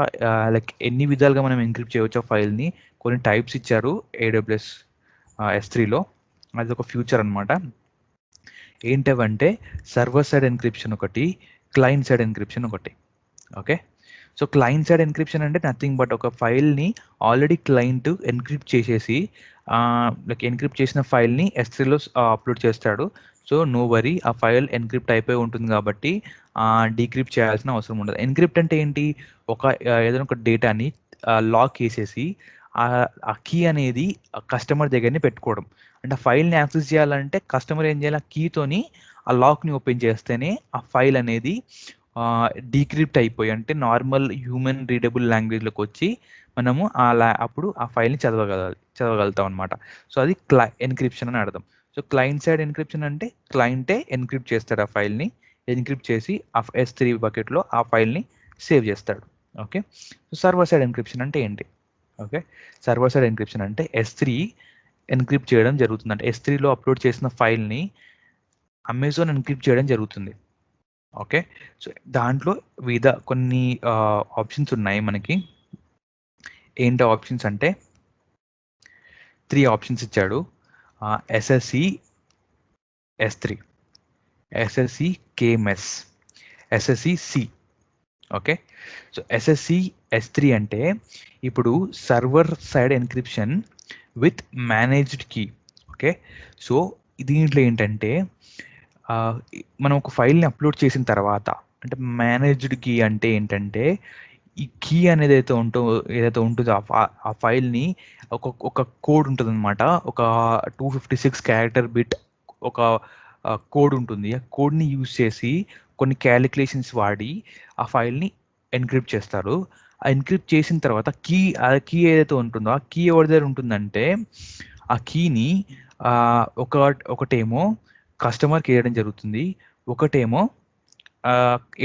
లైక్ ఎన్ని విధాలుగా మనం ఎన్క్రిప్ట్ చేయవచ్చు ఆ ఫైల్ని, కొన్ని టైప్స్ ఇచ్చారు AWS S3లో. అది ఒక ఫ్యూచర్ అనమాట. ఏంటవంటే సర్వర్ సైడ్ ఎన్క్రిప్షన్ ఒకటి, క్లయింట్ సైడ్ ఎన్క్రిప్షన్ ఒకటి. Okay, so client side encryption అంటే నథింగ్ బట్ ఒక ఫైల్ని ఆల్రెడీ క్లయింట్ ఎన్క్రిప్ట్ చేసేసి లైక్ ఎన్క్రిప్ట్ చేసిన ఫైల్ని S3లో అప్లోడ్ చేస్తాడు. సో నో వరీ, ఆ ఫైల్ ఎన్క్రిప్ట్ అయిపోయి ఉంటుంది కాబట్టి డీక్రిప్ట్ చేయాల్సిన అవసరం ఉండదు. ఎన్క్రిప్ట్ అంటే ఏంటి, ఒక ఏదైనా ఒక డేటాని లాక్ చేసేసి ఆ కీ అనేది కస్టమర్ దగ్గరనే పెట్టుకోవడం. అంటే ఆ ఫైల్ని యాక్సెస్ చేయాలంటే కస్టమర్ ఏం చేయాలి, ఆ కీతోని ఆ లాక్ని ఓపెన్ చేస్తేనే ఆ ఫైల్ అనేది డీక్రిప్ట్ అయిపోయి అంటే నార్మల్ హ్యూమన్ రీడబుల్ లాంగ్వేజ్లోకి వచ్చి మనము అప్పుడు ఆ ఫైల్ని చదవగలుగుతాం అనమాట. సో అది ఎన్క్రిప్షన్ అని అర్థం. సో క్లయింట్ సైడ్ ఎన్క్రిప్షన్ అంటే క్లయింటే ఎన్క్రిప్ట్ చేస్తాడు ఆ ఫైల్ని, ఎన్క్రిప్ట్ చేసి ఆ S3 బకెట్లో ఆ ఫైల్ని సేవ్ చేస్తాడు. Okay, so server side encryption అంటే ఏంటి? ఓకే, సర్వర్ సైడ్ ఎన్క్రిప్షన్ అంటే S3 ఎన్క్రిప్ట్ చేయడం జరుగుతుంది, అంటే S3లో అప్లోడ్ చేసిన ఫైల్ని అమెజాన్ ఎన్క్రిప్ట్ చేయడం జరుగుతుంది. ఓకే, సో దాంట్లో కొన్ని ఆప్షన్స్ ఉన్నాయి మనకి. ఏంటి ఆప్షన్స్ అంటే 3 ఆప్షన్స్ ఇచ్చాడు. SSE S3, SSE KMS, SSE C. Okay, so SSE S3 అంటే ఇప్పుడు server side encryption with managed key. Okay, so దీంట్లో ఏంటంటే మనం ఒక ఫైల్ని అప్లోడ్ చేసిన తర్వాత, అంటే మేనేజ్డ్ కీ అంటే ఏంటంటే ఈ కీ అనేది ఏదైతే ఉంటుందో ఆ ఫైల్ని ఒక కోడ్ ఉంటుంది అనమాట, ఒక 256 క్యారెక్టర్ బిట్ ఒక కోడ్ ఉంటుంది. ఆ కోడ్ని యూజ్ చేసి కొన్ని క్యాలిక్యులేషన్స్ వాడి ఆ ఫైల్ని ఎన్క్రిప్ట్ చేస్తారు. ఆ ఎన్క్రిప్ట్ చేసిన తర్వాత ఆ కీ ఏదైతే ఉంటుందో ఆ కీ ఎవరి దగ్గర ఉంటుందంటే ఆ కీని ఒకటేమో కస్టమర్కి వేయడం జరుగుతుంది, ఒకటేమో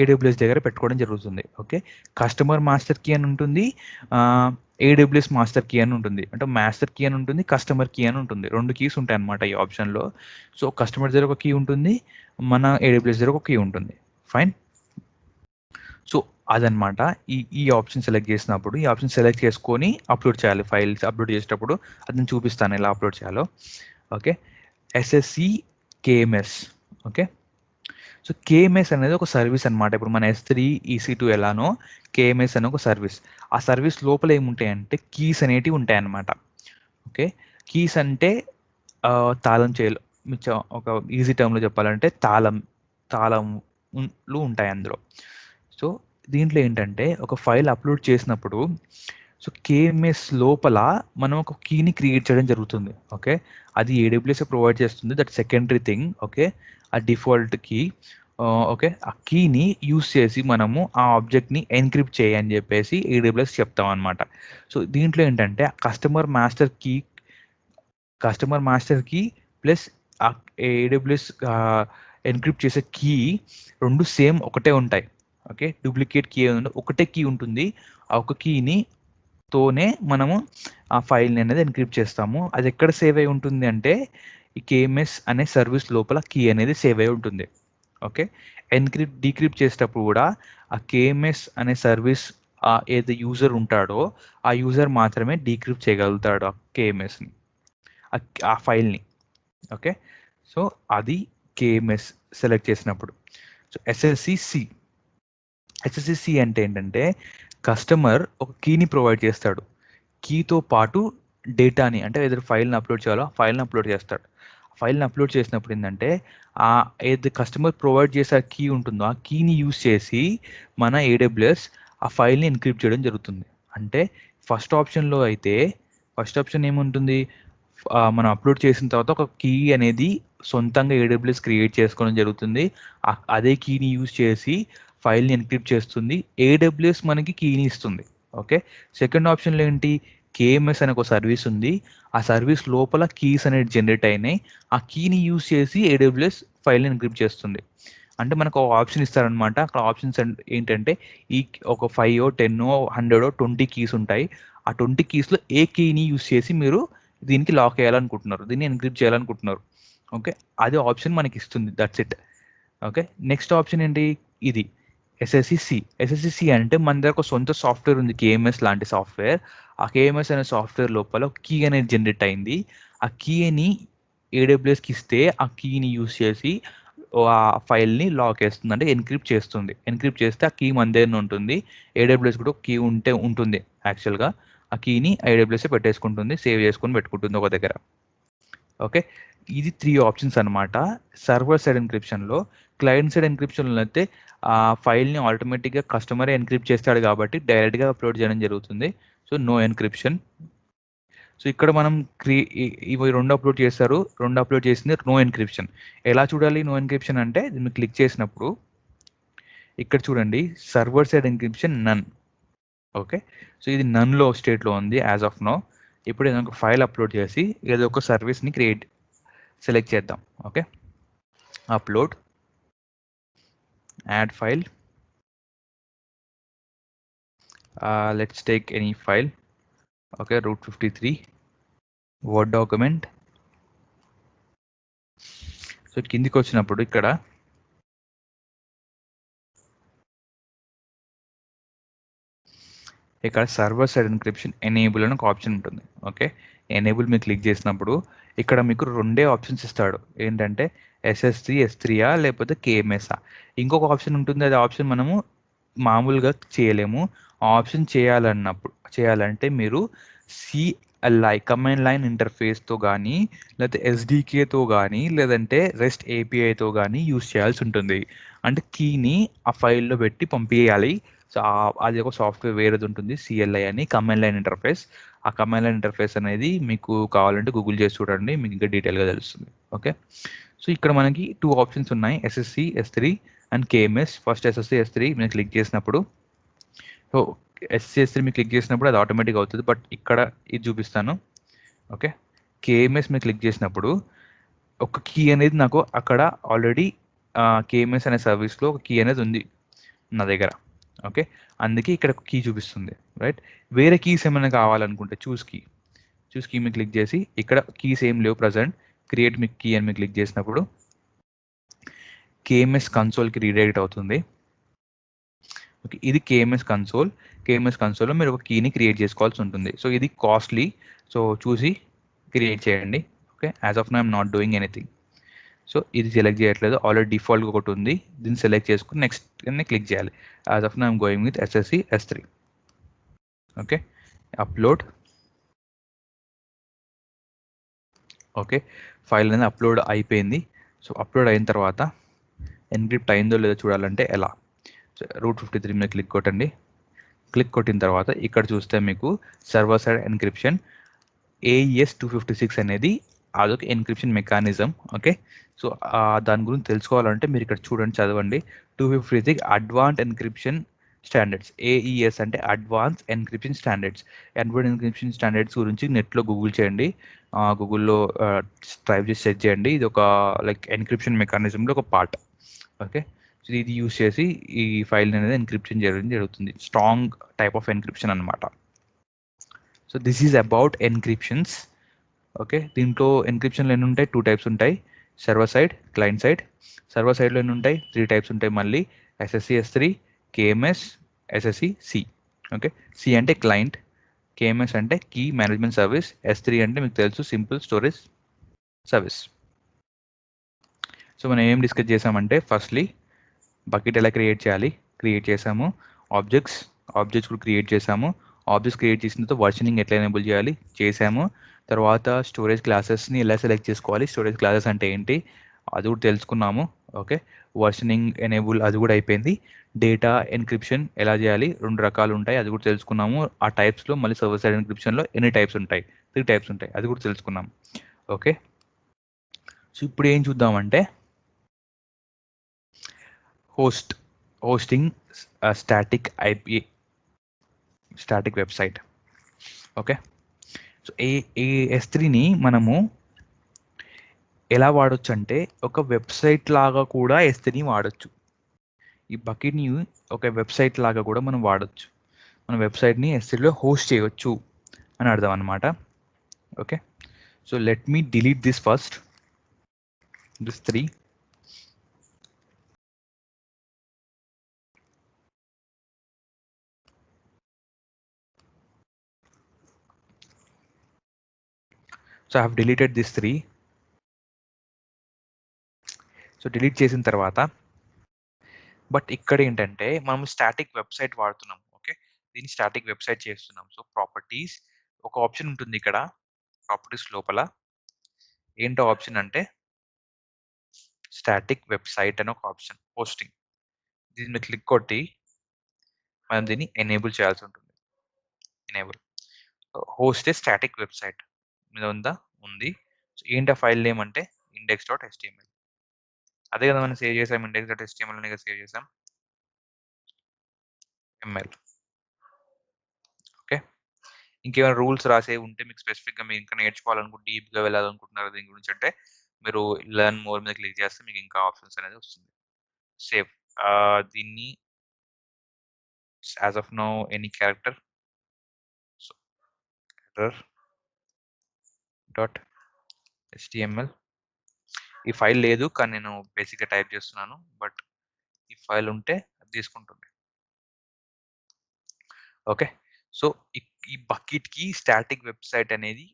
AWS దగ్గర పెట్టుకోవడం జరుగుతుంది. ఓకే, కస్టమర్ మాస్టర్ కీ అని ఉంటుంది, AWS మాస్టర్ కీ అని ఉంటుంది. అంటే మాస్టర్ కీ అని ఉంటుంది, కస్టమర్ కీ అని ఉంటుంది. 2 కీస్ ఉంటాయి అన్నమాట ఈ ఆప్షన్లో. సో కస్టమర్ దగ్గర ఒక కీ ఉంటుంది, మన AWS దగ్గర ఒక కీ ఉంటుంది. ఫైన్, సో అదనమాట. ఈ ఆప్షన్ సెలెక్ట్ చేసినప్పుడు ఈ ఆప్షన్ సెలెక్ట్ చేసుకొని అప్లోడ్ చేయాలి. ఫైల్స్ అప్లోడ్ చేసేటప్పుడు అది నేను చూపిస్తాను ఎలా అప్లోడ్ చేయాలో. Okay, SSE KMS. Okay, so KMS అనేది ఒక సర్వీస్ అనమాట. ఇప్పుడు మన S3 EC2 ఎలానో కేఎంఎస్ అనే ఒక సర్వీస్. ఆ సర్వీస్ లోపల ఏముంటాయంటే కీస్ అనేటివి ఉంటాయన్నమాట. ఓకే. కీస్ అంటే తాళం చేయాలి. ఒక ఈజీ టర్మ్‌లో చెప్పాలంటే తాళంలు ఉంటాయి అందులో. సో దీంట్లో ఏంటంటే ఒక ఫైల్ అప్లోడ్ చేసినప్పుడు సో కేఎంఎస్ లోపల మనం ఒక కీని క్రియేట్ చేయడం జరుగుతుంది. ఓకే. అది ఏడబ్ల్యూఎస్ ప్రొవైడ్ చేస్తుంది. That secondary thing. ఓకే. ఆ డిఫాల్ట్ కీ. ఓకే. ఆ కీని యూజ్ చేసి మనము ఆ ఆబ్జెక్ట్‌ని ఎన్క్రిప్ట్ చేయి అని చెప్పేసి ఏడబ్ల్యూఎస్ చెప్తామన్నమాట. సో దీంట్లో ఏంటంటే కస్టమర్ మాస్టర్ కీ ప్లస్ ఆ ఏడబ్ల్యూఎస్ ఎన్క్రిప్ట్ చేసే కీ 2 సేమ్ ఒకటే ఉంటాయి. ఓకే. డూప్లికేట్ కీ ఒకటే కీ ఉంటుంది. ఆ ఒక కీని తోనే మనము ఆ ఫైల్‌ని అనేది ఎన్క్రిప్ట్ చేస్తాము. అది ఎక్కడ సేవ్ అయి ఉంటుంది అంటే ఈ కేఎంఎస్ అనే సర్వీస్ లోపల కీ అనేది సేవ్ అయి ఉంటుంది. ఓకే. డీక్రిప్ట్ చేసేటప్పుడు కూడా ఆ కేఎంఎస్ అనే సర్వీస్ ఏదైతే యూజర్ ఉంటాడో ఆ యూజర్ మాత్రమే డీక్రిప్ట్ చేయగలుగుతాడు ఆ కేఎంఎస్‌ని. ఆ ఫైల్‌ని. ఓకే. సో అది కేఎంఎస్ సెలెక్ట్ చేసినప్పుడు. సో ఎస్ఎస్సి అంటే ఏంటంటే కస్టమర్ ఒక కీని ప్రొవైడ్ చేస్తాడు. కీతో పాటు డేటాని అంటే ఏదైతే ఫైల్‌ని అప్లోడ్ చేయాలో ఆ ఫైల్‌ని అప్లోడ్ చేస్తాడు. ఫైల్‌ని అప్లోడ్ చేసినప్పుడు ఏందంటే ఏదైతే కస్టమర్ ప్రొవైడ్ చేసే కీ ఉంటుందో ఆ కీని యూజ్ చేసి మన ఏడబ్ల్యూఎస్ ఆ ఫైల్‌ని ఎన్క్రిప్ట్ చేయడం జరుగుతుంది. అంటే ఫస్ట్ ఆప్షన్‌లో అయితే ఫస్ట్ ఆప్షన్ ఏముంటుంది? మనం అప్లోడ్ చేసిన తర్వాత ఒక కీ అనేది సొంతంగా ఏడబ్ల్యూఎస్ క్రియేట్ చేసుకోవడం జరుగుతుంది. అదే కీని యూజ్ చేసి ఫైల్‌ని ఎన్క్రిప్ట్ చేస్తుంది. ఏడబ్ల్యూఎస్ మనకి కీని ఇస్తుంది. ఓకే. సెకండ్ ఆప్షన్‌లో ఏంటి? కేఎంఎస్ అనే ఒక సర్వీస్ ఉంది. ఆ సర్వీస్ లోపల కీస్ అనేవి జనరేట్ అయినాయి. ఆ కీని యూజ్ చేసి ఏడబ్ల్యూఎస్ ఫైల్‌ని ఎన్క్రిప్ట్ చేస్తుంది. అంటే మనకు ఒక ఆప్షన్ ఇస్తారనమాట. అక్కడ ఆప్షన్స్ ఏంటంటే ఈ ఒక 5 10 100 20 కీస్ ఉంటాయి. ఆ 20 కీస్‌లో ఏ కీని యూజ్ చేసి మీరు దీనికి లాక్ ఎయ్యాలనుకుంటున్నారు. దీన్ని ఎన్క్రిప్ట్ చేయాలనుకుంటున్నారు. ఓకే. అది ఆప్షన్ మనకిస్తుంది. That's it. Okay. Next option ఏంటి? ఇది. ఎస్ఎస్‌సి. ఎస్ఎస్‌సి అంటే మన దగ్గర ఒక సొంత సాఫ్ట్‌వేర్ ఉంది. కేఎంఎస్ లాంటి సాఫ్ట్‌వేర్. ఆ కేఎంఎస్ అనే సాఫ్ట్‌వేర్ లోపల ఒక కీ అనేది జనరేట్ అయింది. ఆ కీని ఏడబ్ల్యూఎస్‌కి ఇస్తే ఆ కీని యూజ్ చేసి ఆ ఫైల్‌ని లాక్ ఏస్తుంది. అంటే ఎన్క్రిప్ట్ చేస్తుంది. ఎన్క్రిప్ట్ చేస్తే ఆ కీ మన దగ్గరనే ఉంటుంది. ఏడబ్ల్యూఎస్ కూడా ఒక కీ ఉంటుంది యాక్చువల్‌గా. ఆ కీని ఏడబ్ల్యూఎస్‌ఏ పెట్టేసుకుంటుంది. సేవ్ చేసుకొని పెట్టుకుంటుంది ఒక దగ్గర. ఓకే. ఇది 3 ఆప్షన్స్ అనమాట. సర్వర్ సైడ్ ఎన్క్రిప్షన్‌లో. క్లయింట్ సైడ్ ఎన్క్రిప్షన్‌లో అయితే ఆ ఫైల్‌ని ఆటోమేటిక్‌గా కస్టమరే ఎన్క్రిప్ట్ చేస్తాడు కాబట్టి డైరెక్ట్‌గా అప్‌లోడ్ చేయడం జరుగుతుంది. So, no encryption. సో, ఇక్కడ మనం ఇవి 2 అప్‌లోడ్ చేస్తారు. 2 అప్‌లోడ్ చేసింది నో ఎన్క్రిప్షన్. ఎలా చూడాలి నో ఎన్క్రిప్షన్ అంటే దీన్ని క్లిక్ చేసినప్పుడు ఇక్కడ చూడండి సర్వర్ సైడ్ ఎన్క్రిప్షన్ నన్. ఓకే. సో, ఇది నన్‌లో స్టేట్‌లో ఉంది యాస్ ఆఫ్ నౌ. ఇప్పుడు ఏదైనా ఒక ఫైల్ అప్‌లోడ్ చేసి ఏదో ఒక సర్వీస్‌ని సెలెక్ట్ చేద్దాం. Okay. Upload, add file. Let's take any file. Okay. Route 53 word document. So, కిందికొచ్చినప్పుడు ఇక్కడ సర్వర్ సైడ్ ఎన్క్రిప్షన్ ఎనేబుల్ అని ఒక ఆప్షన్ ఉంటుంది. ఓకే. ఎనేబుల్ మీద క్లిక్ చేసినప్పుడు ఇక్కడ మీకు 2 ఆప్షన్స్ ఇస్తాడు. ఏంటంటే ఎస్3ఆ లేకపోతే కేఎంఎస్ఆ. ఇంకొక ఆప్షన్ ఉంటుంది. అది ఆప్షన్ మనము మామూలుగా చేయలేము. ఆ ఆప్షన్ చేయాలంటే మీరు కమాండ్ లైన్ ఇంటర్ఫేస్‌తో గానీ, లేకపోతే ఎస్‌డీకేతో గానీ, లేదంటే రెస్ట్ ఏపీఐతో గానీ యూజ్ చేయాల్సి ఉంటుంది. అంటే కీని ఆ ఫైల్‌లో పెట్టి పంపియాలి. సో, అది ఒక సాఫ్ట్‌వేర్ వేరేది ఉంటుంది. సీఎల్ఐ అని కమాండ్ లైన్ ఇంటర్ఫేస్. ఆ కమాండ్ లైన్ ఇంటర్ఫేస్ అనేది మీకు కావాలంటే గూగుల్ చేసి చూడండి. మీకు ఇంకా డీటెయిల్‌గా తెలుస్తుంది. ఓకే. సో, ఇక్కడ మనకి 2 ఆప్షన్స్ ఉన్నాయి. SSC, S3 and KMS. First SSC, S3 మీద క్లిక్ చేసినప్పుడు సో, ఎస్ఎస్‌సి మీద క్లిక్ చేసినప్పుడు అది ఆటోమేటిక్‌గా అవుతది. బట్ ఇక్కడ ఇది చూపిస్తాను. ఓకే. కేఎంఎస్ మీద క్లిక్ చేసినప్పుడు ఒక కీ అనేది నాకు అక్కడ ఆల్రెడీ కేఎంఎస్ అనే సర్వీస్‌లో ఒక కీ అనేది ఉంది నా దగ్గర. ఓకే. అందుకే ఇక్కడ ఒక కీ చూపిస్తుంది. రైట్. వేరే కీస్ ఏమైనా కావాలనుకుంటే చూస్ కీ మీద క్లిక్ చేసి ఇక్కడ కీస్ ఏం లేవు ప్రెజెంట్. క్రియేట్ మీ కీ అని మీద క్లిక్ చేసినప్పుడు కేఎంఎస్ కన్సోల్‌కి రీడైరెక్ట్ అవుతుంది. ఓకే. ఇది కేఎంఎస్ కన్సోల్. కేఎంఎస్ కన్సోల్‌లో మీరు ఒక కీని క్రియేట్ చేసుకోవాల్సి ఉంటుంది. సో, ఇది కాస్ట్‌లీ. సో, చూసి క్రియేట్ చేయండి. Okay. As of now I am not doing anything. So ఇది సెలెక్ట్ చేయట్లేదు, ఆల్రెడీ డిఫాల్ట్గా ఒకటి ఉంది, దీన్ని సెలెక్ట్ చేసుకుని నెక్స్ట్ క్లిక్ చేయాలి. As of now I'm going with SSE S3. Okay, upload. Okay, file అనేది అప్లోడ్ అయిపోయింది. సో అప్లోడ్ అయిన తర్వాత ఎన్క్రిప్ట్ అయిందో లేదో చూడాలంటే ఎలా, రూట్ 53 మీద క్లిక్ కొట్టండి. క్లిక్ కొట్టిన తర్వాత ఇక్కడ చూస్తే మీకు సర్వర్ సైడ్ ఎన్క్రిప్షన్ AES-256 అనేది అదొక ఎన్క్రిప్షన్ మెకానిజం. ఓకే, సో దాని గురించి తెలుసుకోవాలంటే మీరు ఇక్కడ చూడండి, చదవండి. 256 అడ్వాన్స్ ఎన్క్రిప్షన్ స్టాండర్డ్స్, AES అంటే advance encryption standards. Advance encryption standards గురించి నెట్లో గూగుల్ చేయండి, గూగుల్లో టైప్ చేసి సెర్చ్ చేయండి. ఇది ఒక లైక్ ఎన్క్రిప్షన్ మెకానిజంలో ఒక పార్ట్. ఓకే, సో ఇది యూస్ చేసి ఈ ఫైల్ అనేది ఎన్క్రిప్షన్ చేయడం జరుగుతుంది. స్ట్రాంగ్ టైప్ ఆఫ్ ఎన్క్రిప్షన్ అనమాట. So this is about encryptions. Okay, దీంట్లో ఎన్క్రిప్షన్లు ఎన్ని ఉంటాయి? 2 టైప్స్ ఉంటాయి, server side, client side. Server సైడ్లో ఎన్ని ఉంటాయి? 3 టైప్స్ ఉంటాయి మళ్ళీ, SSC S3, KMS, SSC C. Okay, C అంటే క్లయింట్, KMS అంటే కీ మేనేజ్మెంట్ సర్వీస్, S3 అంటే మీకు తెలుసు సింపుల్ స్టోరేజ్ సర్వీస్. సో మనం ఏం డిస్కస్ చేసామంటే, ఫస్ట్లీ బకెట్ ఎలా క్రియేట్ చేయాలి, క్రియేట్ చేసాము. ఆబ్జెక్ట్స్ కూడా క్రియేట్ చేసాము. ఆబ్జెక్ట్స్ క్రియేట్ చేసిన తర్వాత వర్షనింగ్ ఎట్లా ఎనేబుల్ చేయాలి చేసాము. తర్వాత స్టోరేజ్ క్లాసెస్ని ఎలా సెలెక్ట్ చేసుకోవాలి, స్టోరేజ్ క్లాసెస్ అంటే ఏంటి అది కూడా తెలుసుకున్నాము. ఓకే, వర్షనింగ్ ఎనేబుల్ అది కూడా అయిపోయింది. డేటా ఎన్క్రిప్షన్ ఎలా చేయాలి, 2 రకాలు ఉంటాయి, అది కూడా తెలుసుకున్నాము. ఆ టైప్స్లో మళ్ళీ సర్వర్ సైడ్ ఎన్క్రిప్షన్లో ఎన్ని టైప్స్ ఉంటాయి? 3 టైప్స్ ఉంటాయి, అది కూడా తెలుసుకున్నాం. ఓకే, సో ఇప్పుడు ఏం చూద్దామంటే, hosting static website. Okay, so ఈ S3ని మనము ఎలా వాడొచ్చు అంటే, ఒక వెబ్సైట్ లాగా కూడా S3ని వాడొచ్చు. ఈ బకెట్ని ఒక వెబ్సైట్ లాగా కూడా మనం వాడొచ్చు. మన వెబ్సైట్ని S3లో హోస్ట్ చేయొచ్చు అని అర్థం అనమాట. Okay, so let me delete this first, this 3. So I have deleted this 3. So delete చేసిన తర్వాత, బట్ ఇక్కడ ఏంటంటే మనం స్టాటిక్ వెబ్సైట్ వాడుతున్నాం. ఓకే, దీన్ని స్టాటిక్ వెబ్సైట్ చేస్తున్నాం. సో ప్రాపర్టీస్, ఒక ఆప్షన్ ఉంటుంది ఇక్కడ ప్రాపర్టీస్ లోపల. ఏంటో ఆప్షన్ అంటే స్టాటిక్ వెబ్సైట్ అని ఒక ఆప్షన్, హోస్టింగ్. దీని మీద క్లిక్ కొట్టి మనం దీన్ని ఎనేబుల్ చేయాల్సి ఉంటుంది. ఎనేబుల్ హోస్ట్ ఏ స్టాటిక్ వెబ్సైట్ మీద ఉందా? ఉంది. సో ఏంటి ఆ ఫైల్ నేమ్ అంటే index.html. అదే కదా మనం సేవ్ చేసాం, index.html అనే సేవ్ చేసాం, ఎంఎల్. ఓకే, ఇంకేమైనా రూల్స్ రాసేవి ఉంటే మీకు స్పెసిఫిక్గా మీరు ఇంకా నేర్చుకోవాలనుకుంటే, డీప్గా వెళ్ళాలనుకుంటున్నారు దీని గురించి అంటే, మీరు లెర్న్ మోర్ మీద క్లిక్ చేస్తే మీకు ఇంకా ఆప్షన్స్ అనేది వస్తుంది. సేవ్ దీన్ని as of no any character, so error dot HTML. ఈ ఫైల్ లేదు కానీ నేను బేసిక్గా టైప్ చేస్తున్నాను, బట్ ఈ ఫైల్ ఉంటే అది తీసుకుంటుంది. ఓకే, సో ఈ బకెట్కి స్టాటిక్ వెబ్సైట్ అనేది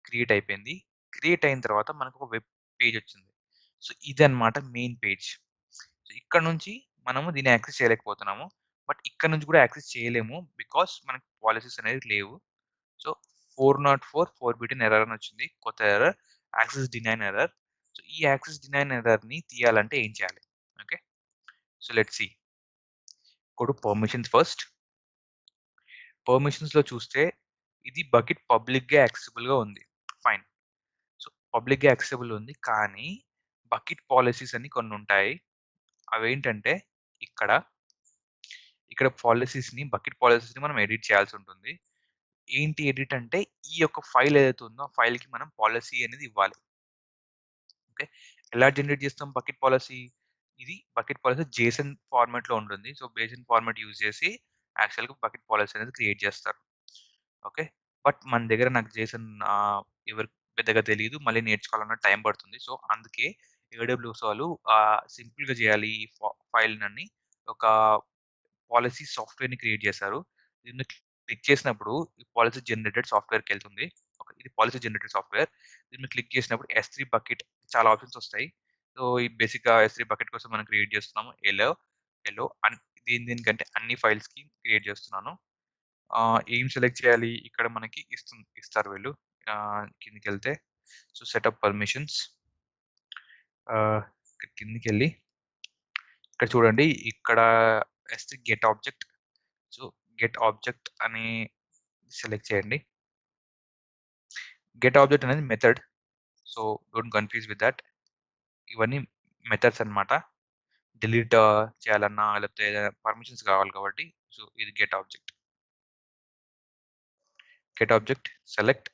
క్రియేట్ అయిపోయింది. క్రియేట్ అయిన తర్వాత మనకు ఒక వెబ్ పేజ్ వచ్చింది. సో ఇదన్నమాట మెయిన్ పేజ్. సో ఇక్కడ నుంచి మనము దీన్ని యాక్సెస్ చేయలేకపోతున్నాము, బట్ ఇక్కడ నుంచి కూడా యాక్సెస్ చేయలేము, బికాస్ మనకి పాలసీస్ అనేది లేవు. సో 404 4 ఎర్రర్ అని వచ్చింది, కొత్త error, access denied error. So ఈ యాక్సెస్ డినైన్ ఎర్రర్ని తీయాలంటే ఏం చేయాలి? Okay, so let's see. Go to permissions first. పర్మిషన్స్‌లో చూస్తే ఇది బకెట్ పబ్లిక్‌గా యాక్సెసిబుల్‌గా ఉంది. ఫైన్. సో పబ్లిక్‌గా యాక్సెసిబుల్ ఉంది, కానీ బకెట్ పాలిసీస్ అని కొన్ని ఉంటాయి. అవేంటంటే ఇక్కడ, ఇక్కడ బకెట్ పాలిసీస్‌ని మనం ఎడిట్ చేయాల్సి ఉంటుంది. ఏంటి ఎడిట్ అంటే, ఈ యొక్క ఫైల్ ఏదైతే ఉందో ఆ ఫైల్‌కి మనం పాలిసీ అనేది ఇవ్వాలి. ఓకే, ఎలా జనరేట్ చేస్తాం బకెట్ పాలిసీ? ఇది బకెట్ పాలిసీ జేసన్ ఫార్మాట్‌లో ఉంటుంది. సో జేసన్ ఫార్మాట్ యూజ్ చేసి యాక్చువల్‌గా బకెట్ పాలిసీ అనేది క్రియేట్ చేస్తారు. ఓకే, బట్ మన దగ్గర నాకు జేసన్ ఎవరికి పెద్దగా తెలీదు, మళ్ళీ నేర్చుకోవాలన్న టైం పడుతుంది. సో అందుకే ఏడబ్ల్యూఎస్ వాళ్ళు సింపుల్‌గా చేయాలి ఈ ఫైల్‌నని ఒక పాలిసీ సాఫ్ట్‌వేర్‌ని క్రియేట్ చేశారు. దీన్ని క్లిక్ చేసినప్పుడు ఈ పాలిసీ జనరేటెడ్ సాఫ్ట్‌వేర్‌కెళ్తుంది. ఓకే, ఇది పాలిసీ జనరేటెడ్ సాఫ్ట్‌వేర్. దీన్ని క్లిక్ చేసినప్పుడు S3 బకెట్ చాలా ఆప్షన్స్ వస్తాయి. సో, ఈ బేసిక్‌గా S3 బకెట్ కోసం మనం క్రియేట్ చేస్తున్నాము. ఎలో దీనికంటే అన్ని ఫైల్స్‌కి క్రియేట్ చేస్తున్నాను. ఏం సెలెక్ట్ చేయాలి? ఇక్కడ మనకి ఇస్తారు వీళ్ళు. కిందకెళ్తే సో, సెటప్ పర్మిషన్స్ ఆహ్, కిందకెళ్ళి ఇక్కడ చూడండి. ఇక్కడ S3 get object. So, get object అని సెలెక్ట్ చేయండి. గెట్ ఆబ్జెక్ట్ అనేది method. So, don't confuse with that. ఇవన్నీ మెథడ్స్ అన్నమాట. డిలీట్ చేయాలన్నా లేకపోతే ఏదైనా పర్మిషన్స్ కావాలి కాబట్టి సో, ఇది get object. Get object select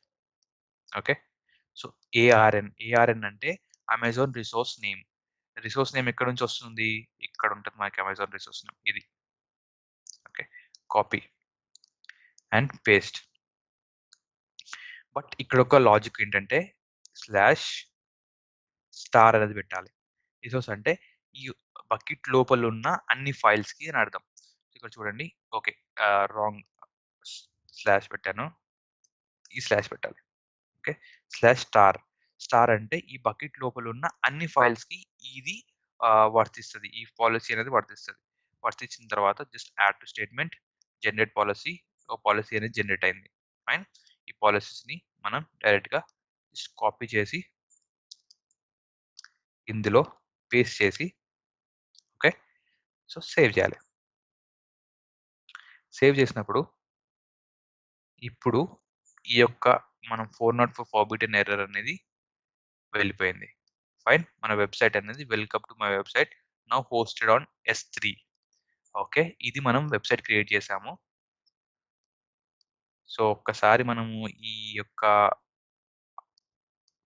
okay. So, ARN అంటే Amazon resource name. Resource name ఎక్కడి నుంచి వస్తుంది? ఇక్కడ ఉంటది మనకి అమెజాన్ రిసోర్స్ నేమ్ ఇది. Okay. Copy and paste. But ఇక్కడ ఒక లాజిక్ ఏంటంటే స్లాష్ స్టార్ అనేది పెట్టాలి. రిసోర్స్ అంటే ఈ బకెట్ లోపల ఉన్న అన్ని ఫైల్స్‌కి అని అర్థం. ఇక్కడ చూడండి. ఓకే. రాంగ్ స్లాష్ పెట్టాను. ఈ స్లాష్ పెట్టాలి. ఓకే. Slash star. స్టార్ అంటే ఈ బకెట్ లోపల ఉన్న అన్ని ఫైల్స్‌కి ఇది వర్తిస్తది. ఈ పాలిసీ అనేది వర్తిస్తది. వర్తించిన తర్వాత just add to statement generate policy. Policy అనేది జనరేట్ అయింది. ఫైన్. ఈ పాలిసీస్‌ని మనం డైరెక్ట్‌గా జస్ట్ కాపీ చేసి ఇందులో పేస్ట్ చేసి ఓకే. సో, సేవ్ చేయాలి. సేవ్ చేసినప్పుడు ఇప్పుడు ఈ యొక్క మనం 404 ఫార్బిటెన్ ఎర్రర్ అనేది వెళ్ళిపోయింది. ఫైన్. మన వెబ్‌సైట్ అనేది welcome to my website now hosted on S3. Okay. ఇది మనం వెబ్‌సైట్ క్రియేట్ చేసాము. సో, ఒక్కసారి మనము ఈ యొక్క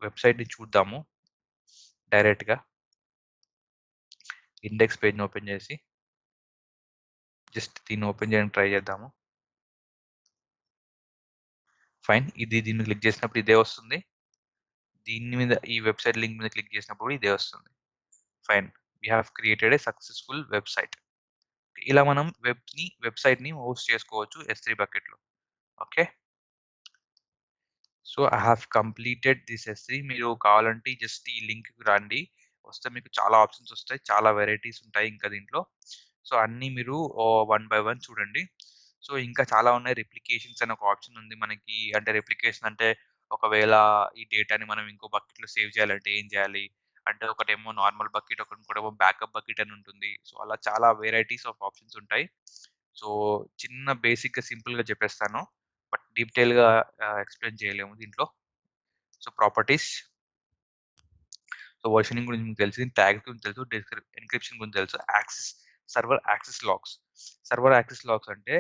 వెబ్‌సైట్‌ని చూద్దాము డైరెక్ట్‌గా. ఇండెక్స్ పేజ్‌ని ఓపెన్ చేసి జస్ట్ దీన్ని ఓపెన్ చేయడానికి ట్రై చేద్దాము. ఫైన్. దీని మీద క్లిక్ చేసినప్పుడు ఇదే వస్తుంది. దీని మీద ఈ వెబ్‌సైట్ లింక్ మీద క్లిక్ చేసినప్పుడు ఇదే వస్తుంది. Fine. We have created a successful website. ఇలా మనం వెబ్‌సైట్‌ని హోస్ట్ చేసుకోవచ్చు S3 బకెట్‌లో. Okay. So, I have completed this S3 మీరు కావాలంటే జస్ట్ ఈ లింక్‌కి రండి. వస్తే మీకు చాలా ఆప్షన్స్ వస్తాయి. చాలా వెరైటీస్ ఉంటాయి ఇంకా దీంట్లో. సో, అన్నీ మీరు వన్ బై వన్ చూడండి. సో, ఇంకా చాలా ఉన్నాయి. రెప్లికేషన్స్ అని ఒక ఆప్షన్ ఉంది మనకి. అంటే రెప్లికేషన్ అంటే ఒకవేళ ఈ డేటాని మనం ఇంకో బకెట్‌లో సేవ్ చేయాలంటే ఏం చేయాలి? అంటే ఒకటేమో నార్మల్ బకెట్, ఇంకోటేమో బ్యాకప్ బకెట్ అని ఉంటుంది. సో, అలా చాలా వెరైటీస్ ఆఫ్ ఆప్షన్స్ ఉంటాయి. సో, చిన్న బేసిక్‌గా సింపుల్‌గా చెప్పేస్తాను. బట్ డీటెయిల్‌గా ఎక్స్‌ప్లెయిన్ చేయలేము దీంట్లో. సో, ప్రాపర్టీస్ సో, వర్షనింగ్ గురించి మీకు తెలిసింది. ట్యాగ్స్ గురించి తెలుసు. ఎన్క్రిప్షన్ గురించి తెలుసు. Server access logs. Server access logs అంటే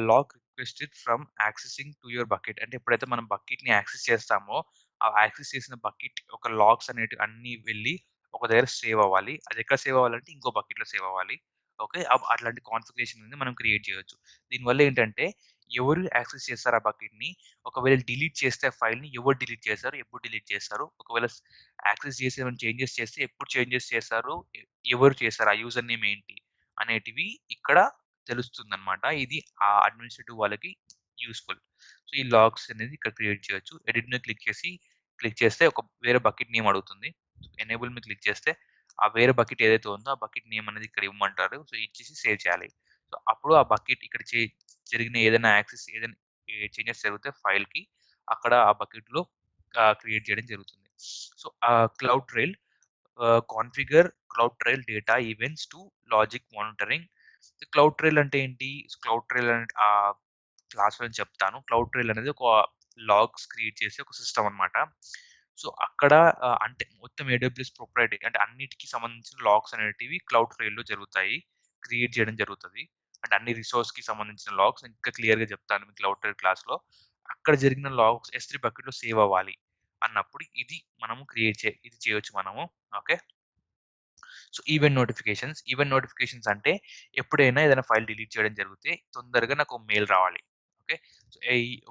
log requested from accessing to your bucket. అంటే ఎప్పుడైతే మనం బకెట్‌ని యాక్సెస్ చేస్తామో, ఆ యాక్సెస్ చేసిన బకెట్ ఒక లాగ్స్ అనేటివి అన్నీ వెళ్లి ఒక దగ్గర సేవ్ అవ్వాలి. అది ఎక్కడ సేవ్ అవ్వాలంటే ఇంకో బకెట్‌లో సేవ్ అవ్వాలి. ఓకే. అట్లాంటి కాన్ఫిగరేషన్ అనేది మనం క్రియేట్ చేయొచ్చు. దీనివల్ల ఏంటంటే ఎవరు యాక్సెస్ చేస్తారు ఆ బకెట్‌ని, ఒకవేళ డిలీట్ చేస్తే ఆ ఫైల్‌ని ఎవరు డిలీట్ చేశారు, ఎప్పుడు డిలీట్ చేస్తారు, ఒకవేళ యాక్సెస్ చేసి ఏమైనా చేంజెస్ చేస్తే ఎప్పుడు చేంజెస్ చేశారు? ఎవరు చేశారు? ఆ యూజర్ నేమ్ ఏంటి? అనేటివి ఇక్కడ తెలుస్తుందనమాట. ఇది ఆ అడ్మినిస్ట్రేటివ్ వాళ్ళకి యూజ్‌ఫుల్. సో, ఈ లాగ్స్ అనేది ఇక్కడ క్రియేట్ చేయొచ్చు. ఎడిట్ మీద క్లిక్ చేస్తే ఒక వేరే బకెట్ నేమ్ అడుగుతుంది. ఎనేబుల్ మీద క్లిక్ చేస్తే ఆ వేరే బకెట్ ఏదైతే ఉందో ఆ బకెట్ నేమ్ అనేది ఇక్కడ ఇవ్వమంటారు. సో, ఇచ్చేసి సేవ్ చేయాలి. సో, అప్పుడు ఆ బకెట్ ఇక్కడ జరిగిన ఏదైనా ఏదైనా చేంజెస్ జరిగితే ఫైల్‌కి అక్కడ ఆ బకెట్‌లో క్రియేట్ చేయడం జరుగుతుంది. So, cloud trail configure cloud trail data events to logic monitoring. Cloud trail అంటే ఏంటి? క్లౌడ్ ట్రైల్ అంటే క్లాస్‌లో నేను చెప్తాను. క్లౌడ్ ట్రైల్ అనేది ఒక లాగ్స్ క్రియేట్ చేసే ఒక సిస్టమ్ అన్నమాట. సో, అక్కడ అంటే మొత్తం ఏడబ్ల్యూఎస్ ప్రొప్రైటరీ అంటే అన్నిటికి సంబంధించిన లాగ్స్ అనేటివి క్లౌడ్ ట్రైల్‌లో జరుగుతాయి. క్రియేట్ చేయడం జరుగుతది. అంటే అన్ని రిసోర్స్‌కి సంబంధించిన లాగ్స్ ఇంకా క్లియర్‌గా చెప్తాను మీకు క్లౌడ్ ట్రైల్ క్లాస్‌లో. అక్కడ జరిగిన లాగ్స్ S3 బకెట్‌లో సేవ్ అవ్వాలి అన్నప్పుడు ఇది చేయొచ్చు మనము. ఓకే. సో, ఈవెంట్ నోటిఫికేషన్స్ అంటే ఎప్పుడైనా ఏదైనా ఫైల్ డిలీట్ చేయడం జరిగితే తొందరగా నాకు ఒక మెయిల్ రావాలి. ఓకే. సో,